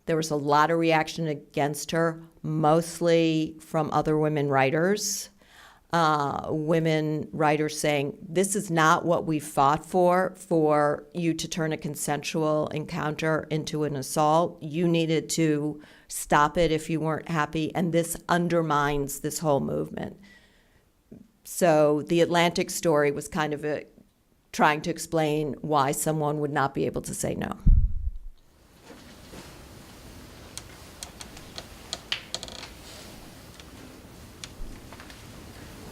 Speaker 2: there was a lot of reaction against her, mostly from other women writers. Women writers saying, this is not what we fought for you to turn a consensual encounter into an assault. You needed to stop it if you weren't happy, and this undermines this whole movement. So the Atlantic story was kind of trying to explain why someone would not be able to say no.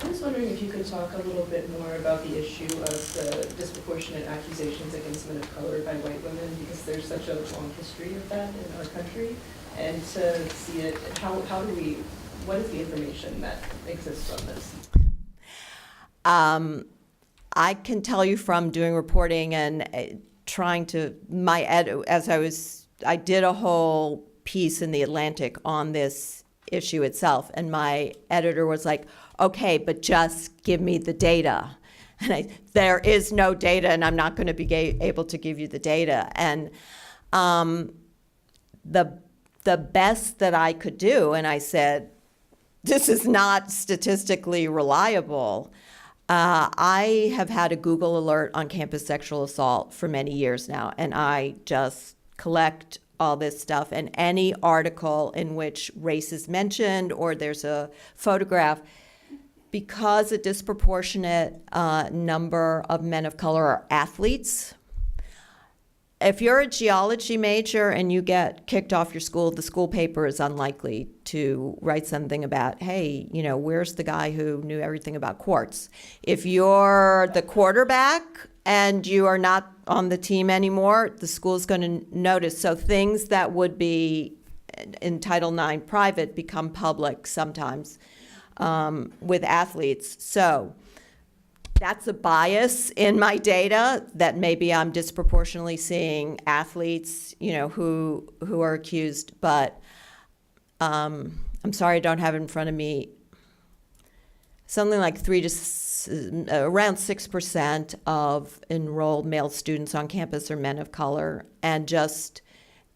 Speaker 4: I was wondering if you could talk a little bit more about the issue of the disproportionate accusations against men of color by white women, because there's such a long history of that in our country. And to see it, what is the information that exists on this?
Speaker 2: I can tell you from doing reporting and trying to, I did a whole piece in the Atlantic on this issue itself, and my editor was like, okay, but just give me the data. And there is no data, and I'm not going to be able to give you the data. And the best that I could do, and I said, this is not statistically reliable. I have had a Google alert on campus sexual assault for many years now, and I just collect all this stuff, and any article in which race is mentioned or there's a photograph, because a disproportionate number of men of color are athletes. If you're a geology major and you get kicked off your school, the school paper is unlikely to write something about, hey, where's the guy who knew everything about quartz? If you're the quarterback and you are not on the team anymore, the school's going to notice. So things that would be in Title IX private become public sometimes with athletes. So that's a bias in my data, that maybe I'm disproportionately seeing athletes, who are accused. But I'm sorry, I don't have it in front of me. Something like around 6% of enrolled male students on campus are men of color. And just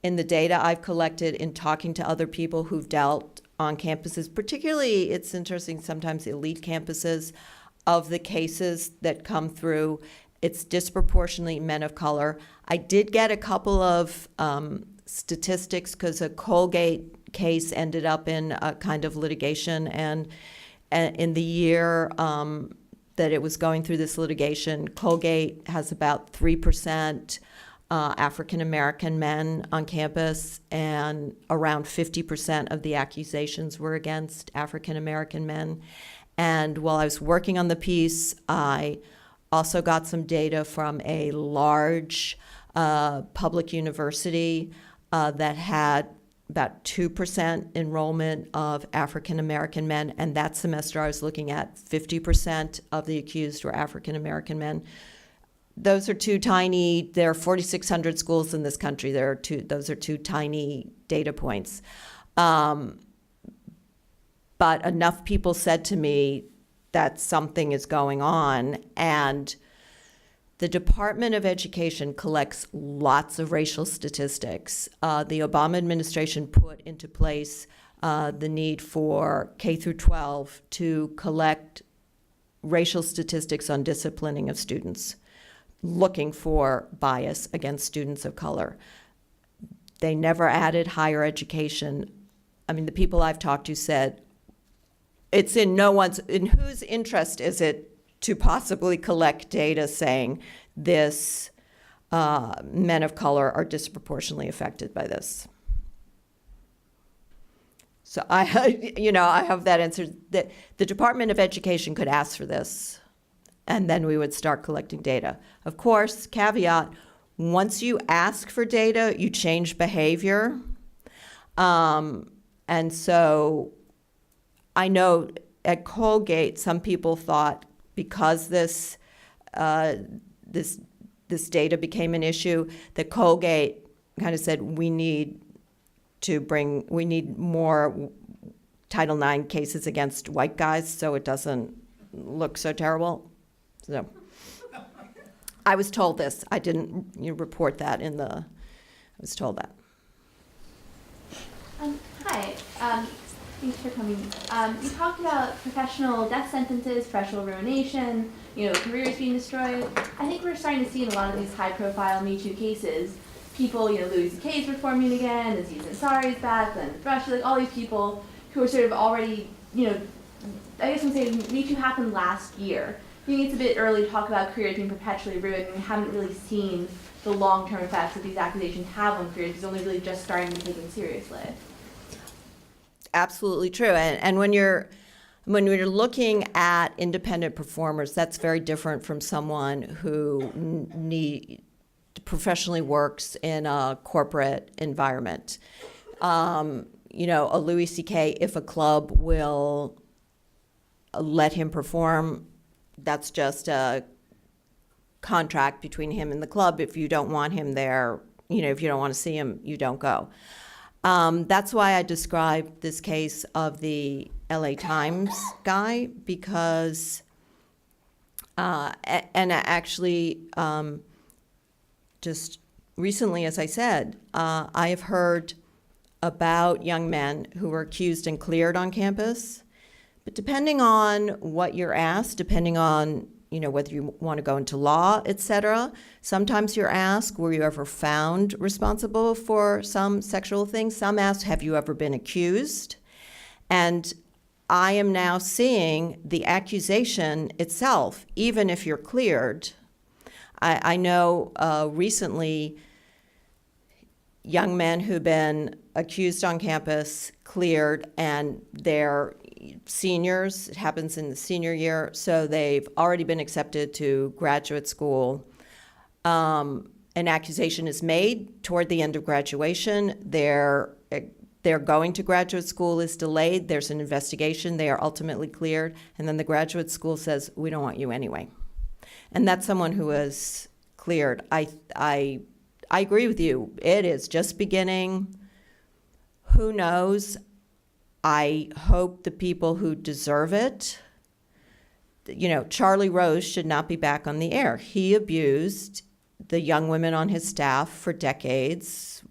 Speaker 2: in the data I've collected in talking to other people who've dealt on campuses, particularly, it's interesting, sometimes elite campuses, of the cases that come through, it's disproportionately men of color. I did get a couple of statistics because a Colgate case ended up in a kind of litigation, and in the year that it was going through this litigation. Colgate has about 3% African-American men on campus, and around 50% of the accusations were against African-American men. And while I was working on the piece, I also got some data from a large public university that had about 2% enrollment of African-American men, and that semester I was looking at 50% of the accused were African-American men. Those are too tiny. There are 4,600 schools in this country. Those are two tiny data points. But enough people said to me that something is going on, and the Department of Education collects lots of racial statistics. The Obama administration put into place the need for K through 12 to collect racial statistics on disciplining of students, looking for bias against students of color. They never added higher education. I mean, the people I've talked to said, it's in whose interest is it to possibly collect data saying this, men of color are disproportionately affected by this. So I have that answer. The Department of Education could ask for this, and then we would start collecting data. Of course, caveat, once you ask for data, you change behavior. And so I know at Colgate, some people thought because this data became an issue, that Colgate kind of said, we need more Title IX cases against white guys so it doesn't look so terrible. So I was told this. I didn't report that I was told that.
Speaker 3: Hi. Thanks for coming. You talked about professional death sentences, professional ruination, careers being destroyed. I think we're starting to see in a lot of these high-profile MeToo cases, people, Louis C.K. is performing again, Aziz Ansari's back, then Russia, like all these people who are sort of already, I guess I'm saying MeToo happened last year. I think it's a bit early to talk about careers being perpetually ruined, and we haven't really seen the long-term effects that these accusations have on careers. It's only really just starting to be taken seriously.
Speaker 2: Absolutely true. And when you're looking at independent performers, that's very different from someone who professionally works in a corporate environment. A Louis C.K., if a club will let him perform, that's just a contract between him and the club. If you don't want him there, if you don't want to see him, you don't go. That's why I described this case of the LA Times guy, because, and actually, just recently, as I said, I have heard about young men who were accused and cleared on campus. But depending on what you're asked, depending on whether you want to go into law, et cetera, sometimes you're asked, were you ever found responsible for some sexual things? Some ask, have you ever been accused? And I am now seeing the accusation itself, even if you're cleared. I know recently young men who've been accused on campus, cleared, and they're seniors. It happens in the senior year, so they've already been accepted to graduate school. An accusation is made toward the end of graduation. Their going to graduate school is delayed. There's an investigation. They are ultimately cleared, and then the graduate school says, we don't want you anyway. And that's someone who is cleared. I agree with you. It is just beginning. Who knows? I hope the people who deserve it, Charlie Rose should not be back on the air. He abused the young women on his staff for decades.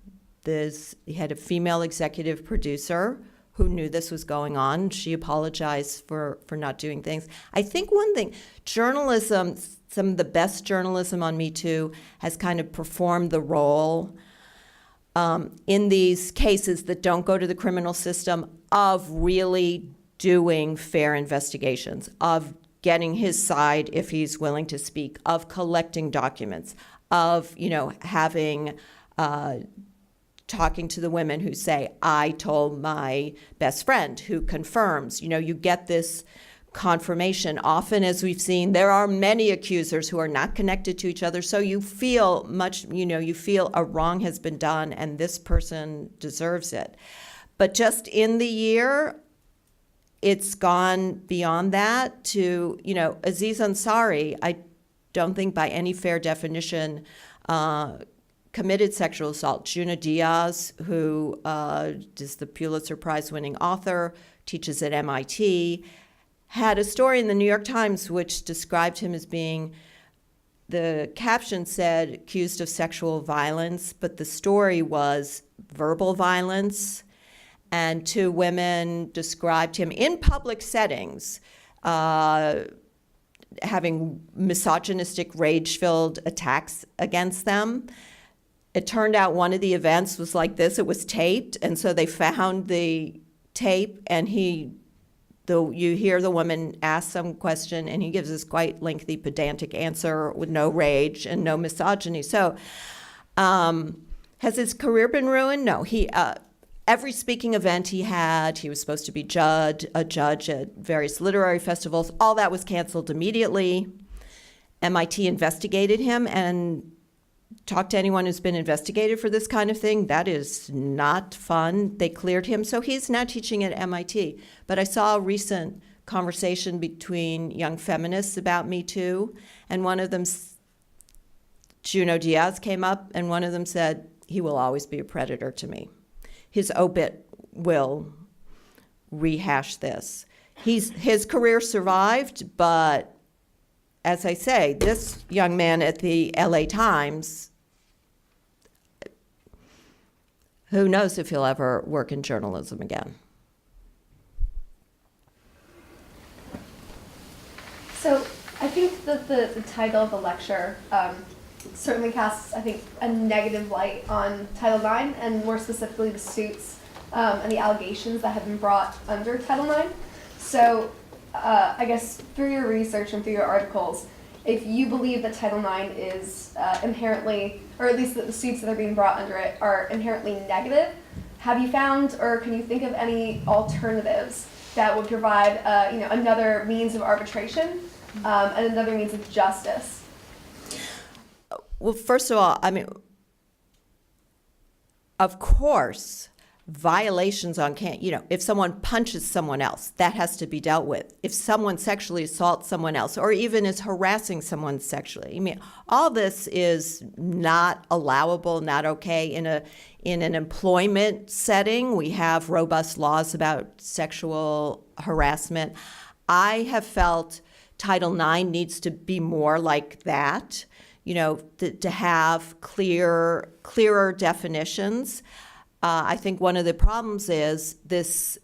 Speaker 2: He had a female executive producer who knew this was going on. She apologized for not doing things. I think one thing, journalism, some of the best journalism on MeToo has kind of performed the role in these cases that don't go to the criminal system of really doing fair investigations, of getting his side if he's willing to speak, of collecting documents, of, having, talking to the women who say, I told my best friend, who confirms. You get this confirmation. Often, as we've seen, there are many accusers who are not connected to each other, so you feel you feel a wrong has been done and this person deserves it. But just in the year, it's gone beyond that to, Aziz Ansari, I don't think by any fair definition committed sexual assault. Junot Diaz, who is the Pulitzer Prize-winning author, teaches at MIT, had a story in the New York Times which described him as being, the caption said, accused of sexual violence, but the story was verbal violence. And two women described him in public settings having misogynistic, rage-filled attacks against them. It turned out one of the events was like this. It was taped, and so they found the tape, and you hear the woman ask some question, and he gives this quite lengthy, pedantic answer with no rage and no misogyny. So has his career been ruined? No. Every speaking event he had, he was supposed to be a judge at various literary festivals. All that was canceled immediately. MIT investigated him, and talk to anyone who's been investigated for this kind of thing. That is not fun. They cleared him, so he's now teaching at MIT. But I saw a recent conversation between young feminists about MeToo, and one of them, Junot Diaz, came up, and one of them said, he will always be a predator to me. His obit will rehash this. His career survived, but as I say, this young man at the LA Times, who knows if he'll ever work in journalism again.
Speaker 5: So I think that the title of the lecture certainly casts, I think, a negative light on Title IX, and more specifically the suits and the allegations that have been brought under Title IX. So I guess through your research and through your articles, if you believe that Title IX is inherently, or at least that the suits that are being brought under it are inherently negative, have you found, or can you think of any alternatives that would provide another means of arbitration and another means of justice?
Speaker 2: Well, first of all, of course, violations on if someone punches someone else, that has to be dealt with. If someone sexually assaults someone else, or even is harassing someone sexually, all this is not allowable, not okay in an employment setting. We have robust laws about sexual harassment. I have felt Title IX needs to be more like that. To have clearer definitions. I think one of the problems is this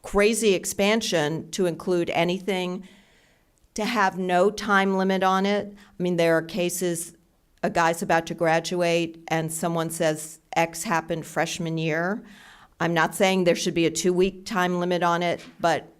Speaker 2: crazy expansion to include anything, to have no time limit on it. There are cases, a guy's about to graduate and someone says X happened freshman year. I'm not saying there should be a 2-week time limit on it, but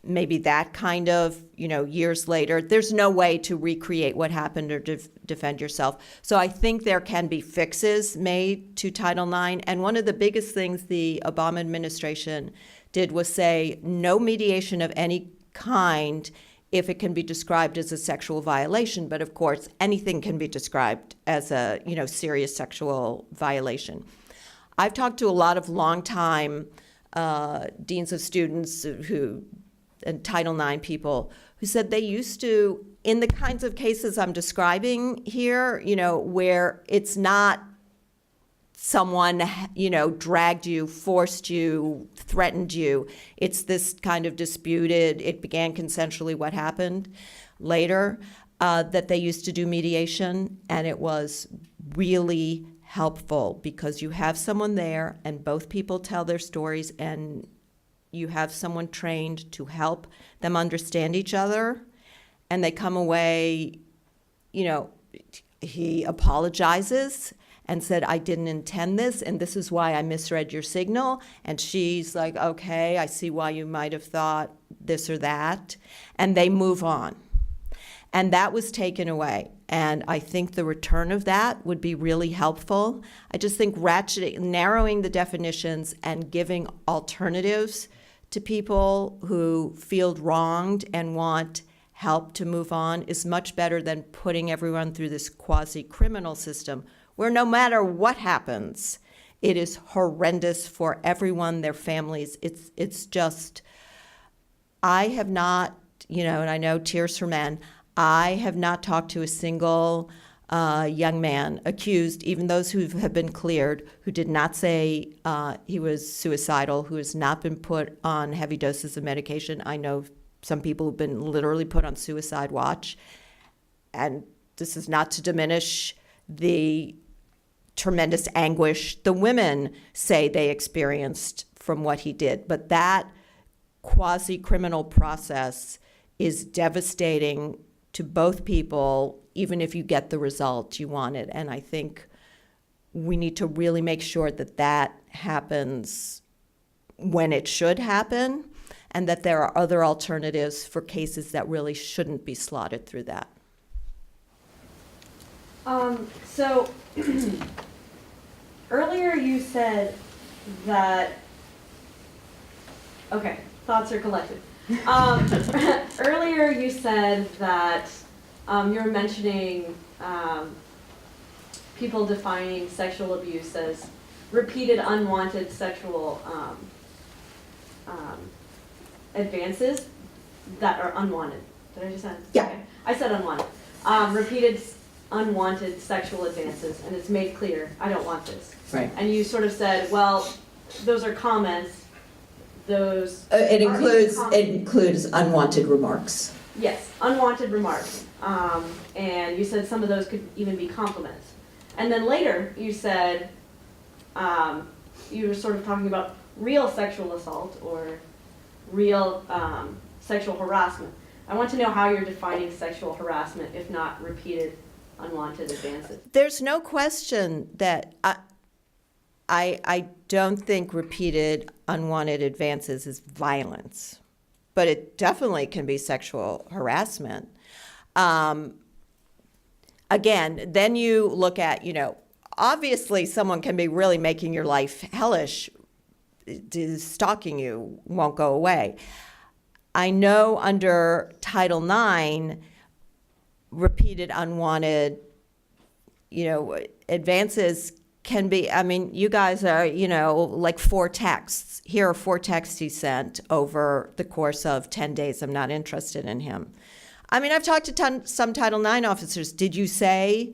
Speaker 2: maybe that kind of, years later, there's no way to recreate what happened or defend yourself. So I think there can be fixes made to Title IX. And one of the biggest things the Obama administration did was say no mediation of any kind if it can be described as a sexual violation. But of course, anything can be described as a, serious sexual violation. I've talked to a lot of longtime deans of students and Title IX people who said they used to, in the kinds of cases I'm describing here, where it's not someone, dragged you, forced you, threatened you. It's this kind of disputed, it began consensually, what happened later, that they used to do mediation, and it was really helpful because you have someone there and both people tell their stories and you have someone trained to help them understand each other, and they come away, he apologizes and said, I didn't intend this, and this is why I misread your signal. And she's like, okay, I see why you might have thought this or that, and they move on. And that was taken away. And I think the return of that would be really helpful. I just think narrowing the definitions and giving alternatives to people who feel wronged and want help to move on is much better than putting everyone through this quasi-criminal system where no matter what happens, it is horrendous for everyone, their families. It's just, I have not, and I know Tears for Men, I have not talked to a single young man accused, even those who have been cleared, who did not say he was suicidal, who has not been put on heavy doses of medication. I know some people who've been literally put on suicide watch. And this is not to diminish the tremendous anguish the women say they experienced from what he did. But that quasi-criminal process is devastating to both people, even if you get the result you wanted. And I think we need to really make sure that that happens when it should happen, and that there are other alternatives for cases that really shouldn't be slotted through that.
Speaker 6: So earlier you said that, okay, thoughts are collected. Earlier you said that you were mentioning people defining sexual abuse as repeated unwanted sexual advances that are unwanted. Did I just say?
Speaker 2: Yeah.
Speaker 6: Okay. I said unwanted. Repeated unwanted sexual advances, and it's made clear, I don't want this.
Speaker 2: Right.
Speaker 6: And you sort of said, well, those are comments. Those
Speaker 2: It
Speaker 6: are
Speaker 2: includes unwanted remarks.
Speaker 6: Yes, unwanted remarks. And you said some of those could even be compliments. And then later you said, you were sort of talking about real sexual assault or real sexual harassment. I want to know how you're defining sexual harassment, if not repeated unwanted advances.
Speaker 2: There's no question that I don't think repeated unwanted advances is violence, but it definitely can be sexual harassment. Again, then you look at, obviously someone can be really making your life hellish. Stalking you won't go away. I know under Title IX, repeated unwanted, advances can be, you guys are, like 4 texts. Here are 4 texts he sent over the course of 10 days. I'm not interested in him. I've talked to some Title IX officers. Did you say,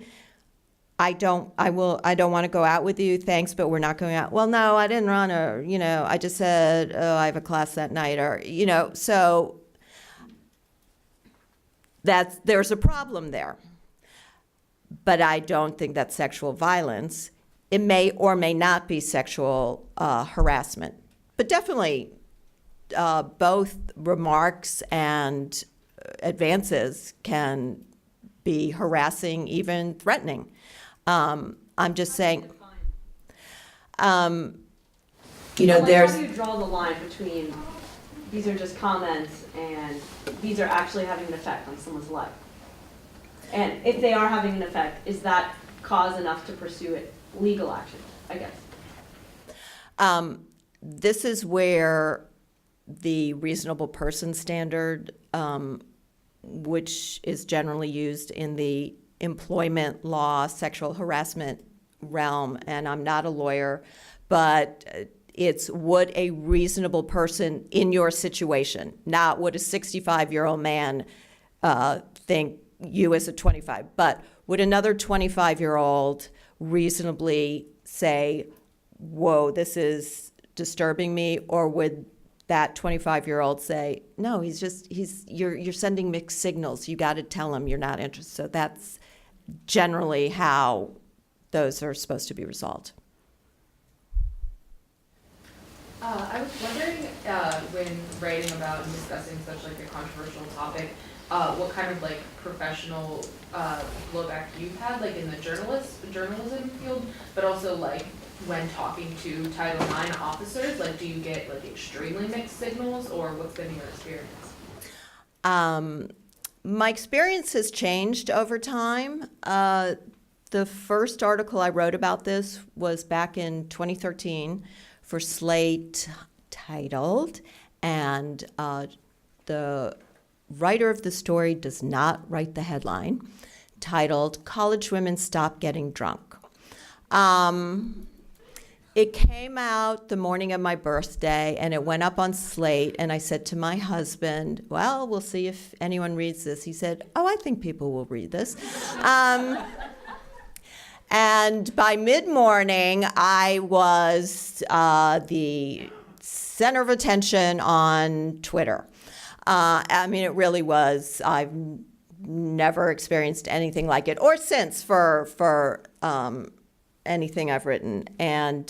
Speaker 2: I don't want to go out with you, thanks, but we're not going out? Well, no, I didn't run, or, I just said, oh, I have a class that night, or, so there's a problem there. But I don't think that's sexual violence. It may or may not be sexual harassment. But definitely both remarks and advances can be harassing, even threatening. I'm just saying,
Speaker 6: How do
Speaker 2: there's...
Speaker 6: you draw the line between these are just comments and these are actually having an effect on someone's life? And if they are having an effect, is that cause enough to pursue it? Legal action, I guess.
Speaker 2: This is where the reasonable person standard, which is generally used in the employment law, sexual harassment realm, and I'm not a lawyer, but it's would a reasonable person in your situation, not would a 65-year-old man think you as a 25, but would another 25-year-old reasonably say, whoa, this is disturbing me? Or would that 25-year-old say, no, you're sending mixed signals. You got to tell him you're not interested. So that's generally how those are supposed to be resolved.
Speaker 7: I was wondering, when writing about and discussing such like a controversial topic, what kind of like professional blowback you've had, like in the journalism field, but also like when talking to Title IX officers? Like, do you get like extremely mixed signals, or what's been your experience?
Speaker 2: My experience has changed over time. The first article I wrote about this was back in 2013 for Slate, titled, and the writer of the story does not write the headline, titled, "College Women Stop Getting Drunk." It came out the morning of my birthday, and it went up on Slate, and I said to my husband, well, we'll see if anyone reads this. He said, oh, I think people will read this. And by mid-morning, I was the center of attention on Twitter. I mean, it really was. I've never experienced anything like it, or since for anything I've written. And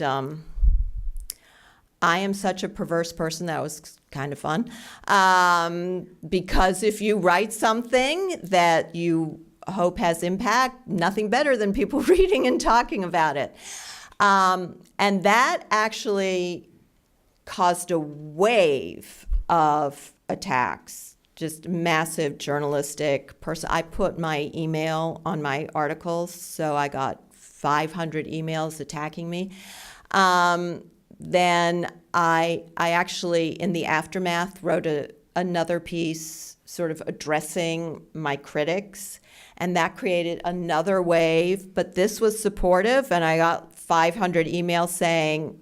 Speaker 2: I am such a perverse person. That was kind of fun. Because if you write something that you hope has impact, nothing better than people reading and talking about it. And that actually caused a wave of attacks, just massive journalistic person. I put my email on my articles, so I got 500 emails attacking me. Then I actually, in the aftermath, wrote another piece sort of addressing my critics, and that created another wave. But this was supportive, and I got 500 emails saying,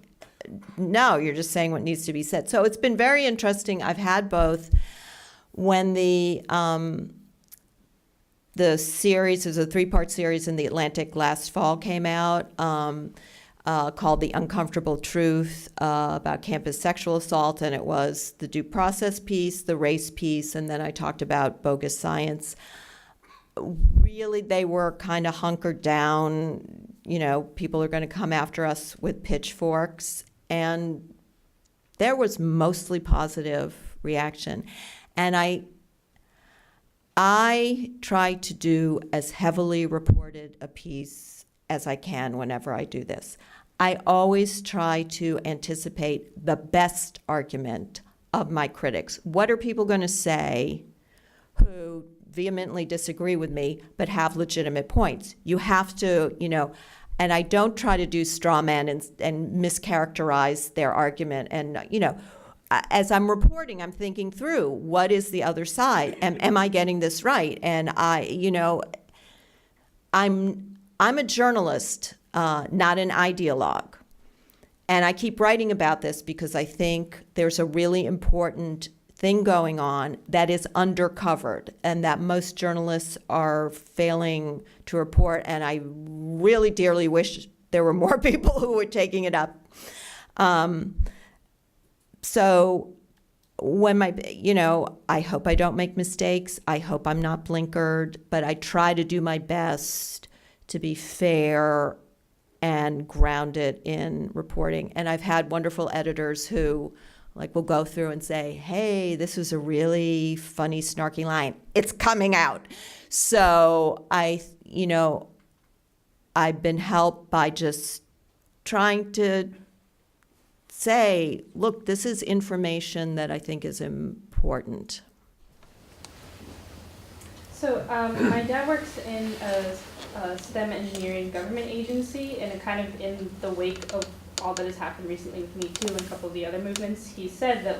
Speaker 2: no, you're just saying what needs to be said. So it's been very interesting. I've had both. When the series, it was a 3-part series in The Atlantic last fall, came out, called The Uncomfortable Truth, about campus sexual assault, and it was the due process piece, the race piece, and then I talked about bogus science. Really, they were kind of hunkered down, you know, people are going to come after us with pitchforks, and there was mostly positive reaction. And I try to do as heavily reported a piece as I can whenever I do this. I always try to anticipate the best argument of my critics. What are people going to say who vehemently disagree with me but have legitimate points? You have to, you know, and I don't try to do straw man and mischaracterize their argument. And, you know, as I'm reporting, I'm thinking through, what is the other side? Am I getting this right? And I'm a journalist, not an ideologue. And I keep writing about this because I think there's a really important thing going on that is undercovered and that most journalists are failing to report. And I really dearly wish there were more people who were taking it up. So when I hope I don't make mistakes. I hope I'm not blinkered, but I try to do my best to be fair and grounded in reporting. And I've had wonderful editors who will go through and say, hey, this was a really funny, snarky line. It's coming out. So I've been helped by just trying to say, look, this is information that I think is important.
Speaker 8: So my dad works in a STEM engineering government agency, and kind of in the wake of all that has happened recently with MeToo and a couple of the other movements, he said that,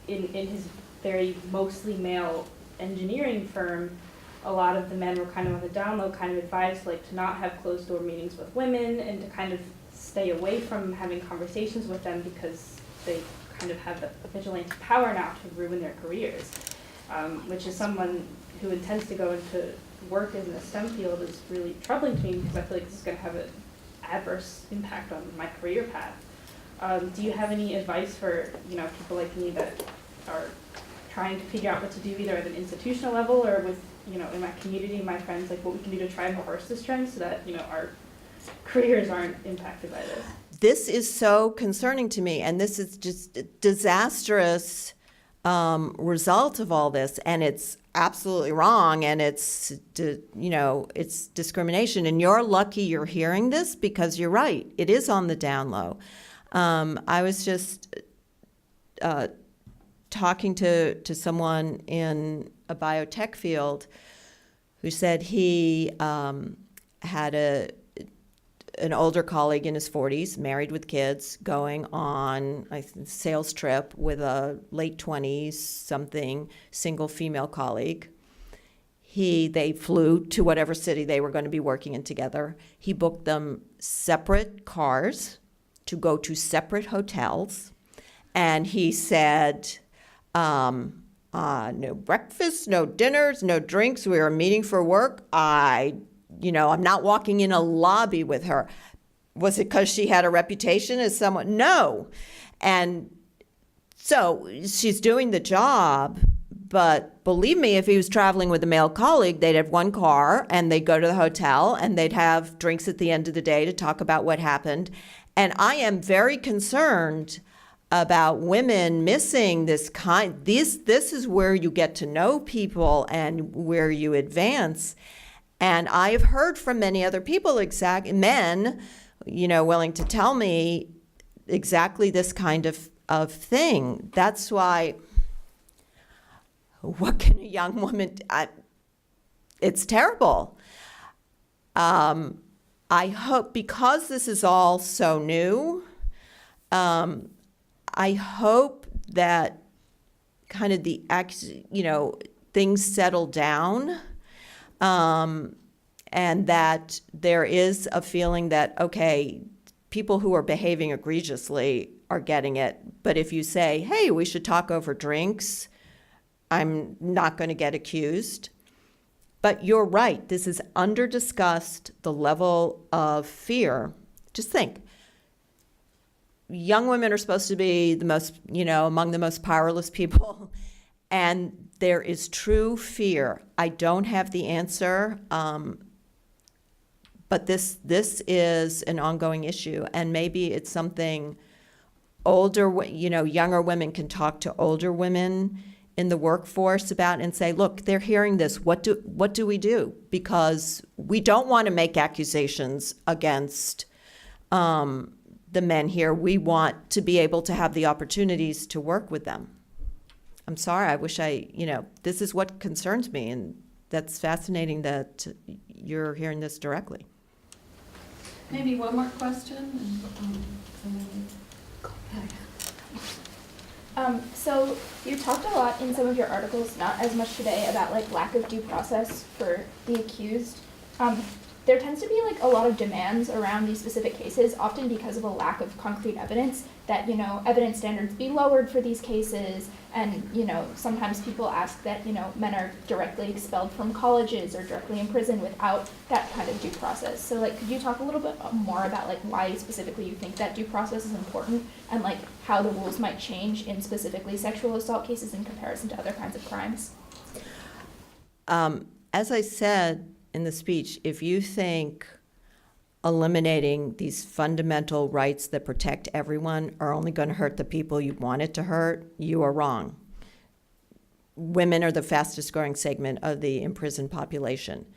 Speaker 8: in his very mostly male engineering firm, a lot of the men were kind of on the down low, kind of advised to not have closed door meetings with women and to kind of stay away from having conversations with them because they kind of have the vigilante power now to ruin their careers, which is someone who intends to go into work in the STEM field is really troubling to me because I feel like this is going to have an adverse impact on my career path. Do you have any advice for people like me that are trying to figure out what to do either at an institutional level or with in my community, my friends, what we can do to try and reverse this trend so that our careers aren't impacted by this?
Speaker 2: This is so concerning to me, and this is just disastrous result of all this, and it's absolutely wrong, and it's it's discrimination. And you're lucky you're hearing this, because you're right, it is on the down low. I was just talking to someone in a biotech field who said he had an older colleague in his 40s, married with kids, going on a sales trip with a late 20s something single female colleague. They flew to whatever city they were going to be working in together. He booked them separate cars to go to separate hotels, and he said, no breakfast, no dinners, no drinks. We were meeting for work. I'm not walking in a lobby with her. Was it because she had a reputation as someone? No. And so she's doing the job, but believe me, if he was traveling with a male colleague, they'd have one car and they'd go to the hotel and they'd have drinks at the end of the day to talk about what happened. And I am very concerned about women missing this is where you get to know people and where you advance. And I've heard from many other people, men, willing to tell me exactly this kind of thing. That's why, what can a young woman, it's terrible. I hope, because this is all so new, I hope that kind of things settle down, and that there is a feeling that, okay, people who are behaving egregiously are getting it. But if you say, hey, we should talk over drinks, I'm not going to get accused. But you're right, this is under-discussed, the level of fear. Just think. Young women are supposed to be the most, among the most powerless people, and there is true fear. I don't have the answer, but this is an ongoing issue, and maybe it's something younger women can talk to older women in the workforce about and say, look, they're hearing this. What do we do? Because we don't want to make accusations against the men here. We want to be able to have the opportunities to work with them. I'm sorry, I wish this is what concerns me, and that's fascinating that you're hearing this directly.
Speaker 1: Maybe one more question.
Speaker 9: So you talked a lot in some of your articles, not as much today, about lack of due process for the accused. There tends to be a lot of demands around these specific cases, often because of a lack of concrete evidence, that evidence standards be lowered for these cases, and sometimes people ask that men are directly expelled from colleges or directly imprisoned without that kind of due process. So could you talk a little bit more about why specifically you think that due process is important, and how the rules might change in specifically sexual assault cases in comparison to other kinds of crimes?
Speaker 2: As I said in the speech, if you think eliminating these fundamental rights that protect everyone are only going to hurt the people you want it to hurt, you are wrong. Women are the fastest growing segment of the imprisoned population.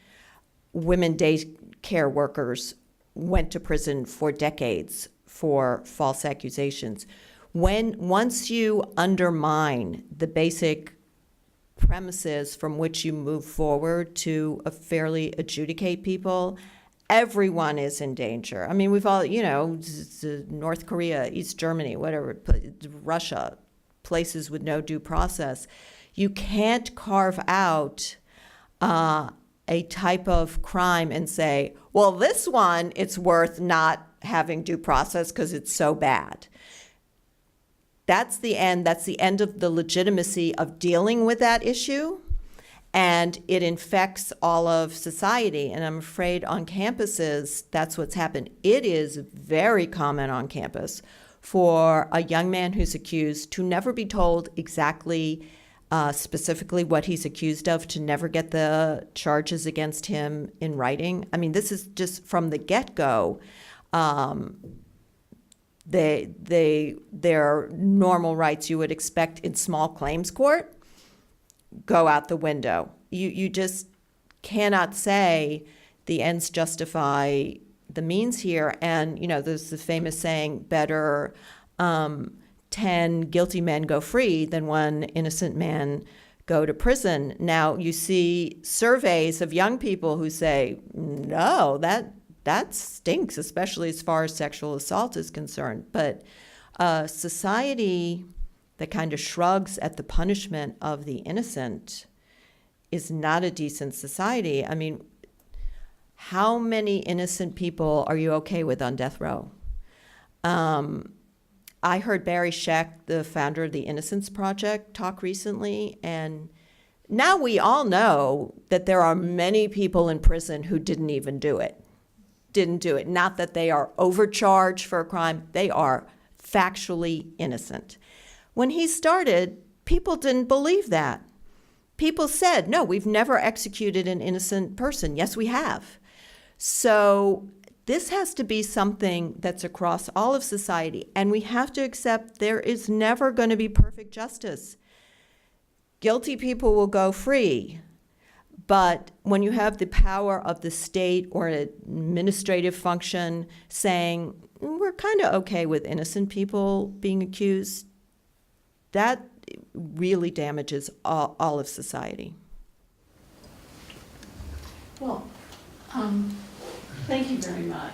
Speaker 2: Women daycare workers went to prison for decades for false accusations. Once you undermine the basic premises from which you move forward to fairly adjudicate people, everyone is in danger. I mean, we've all, North Korea, East Germany, whatever, Russia, places with no due process. You can't carve out a type of crime and say, well, this one, it's worth not having due process because it's so bad. That's the end. That's the end of the legitimacy of dealing with that issue. And it infects all of society. And I'm afraid on campuses, that's what's happened. It is very common on campus for a young man who's accused to never be told exactly, specifically what he's accused of, to never get the charges against him in writing. I mean, this is just from the get-go. their normal rights you would expect in small claims court go out the window. You just cannot say the ends justify the means here. And, there's the famous saying, better 10 guilty men go free than one innocent man go to prison. Now, you see surveys of young people who say, no, that stinks, especially as far as sexual assault is concerned. But society that kind of shrugs at the punishment of the innocent is not a decent society. I mean, how many innocent people are you okay with on death row? I heard Barry Scheck, the founder of the Innocence Project, talk recently, and now we all know that there are many people in prison who didn't even do it. Not that they are overcharged for a crime, they are factually innocent. When he started, people didn't believe that. People said, no, we've never executed an innocent person. Yes, we have. So this has to be something that's across all of society, and we have to accept there is never going to be perfect justice. Guilty people will go free, but when you have the power of the state or an administrative function saying, we're kind of okay with innocent people being accused, that really damages all of society.
Speaker 1: Well, thank you very much.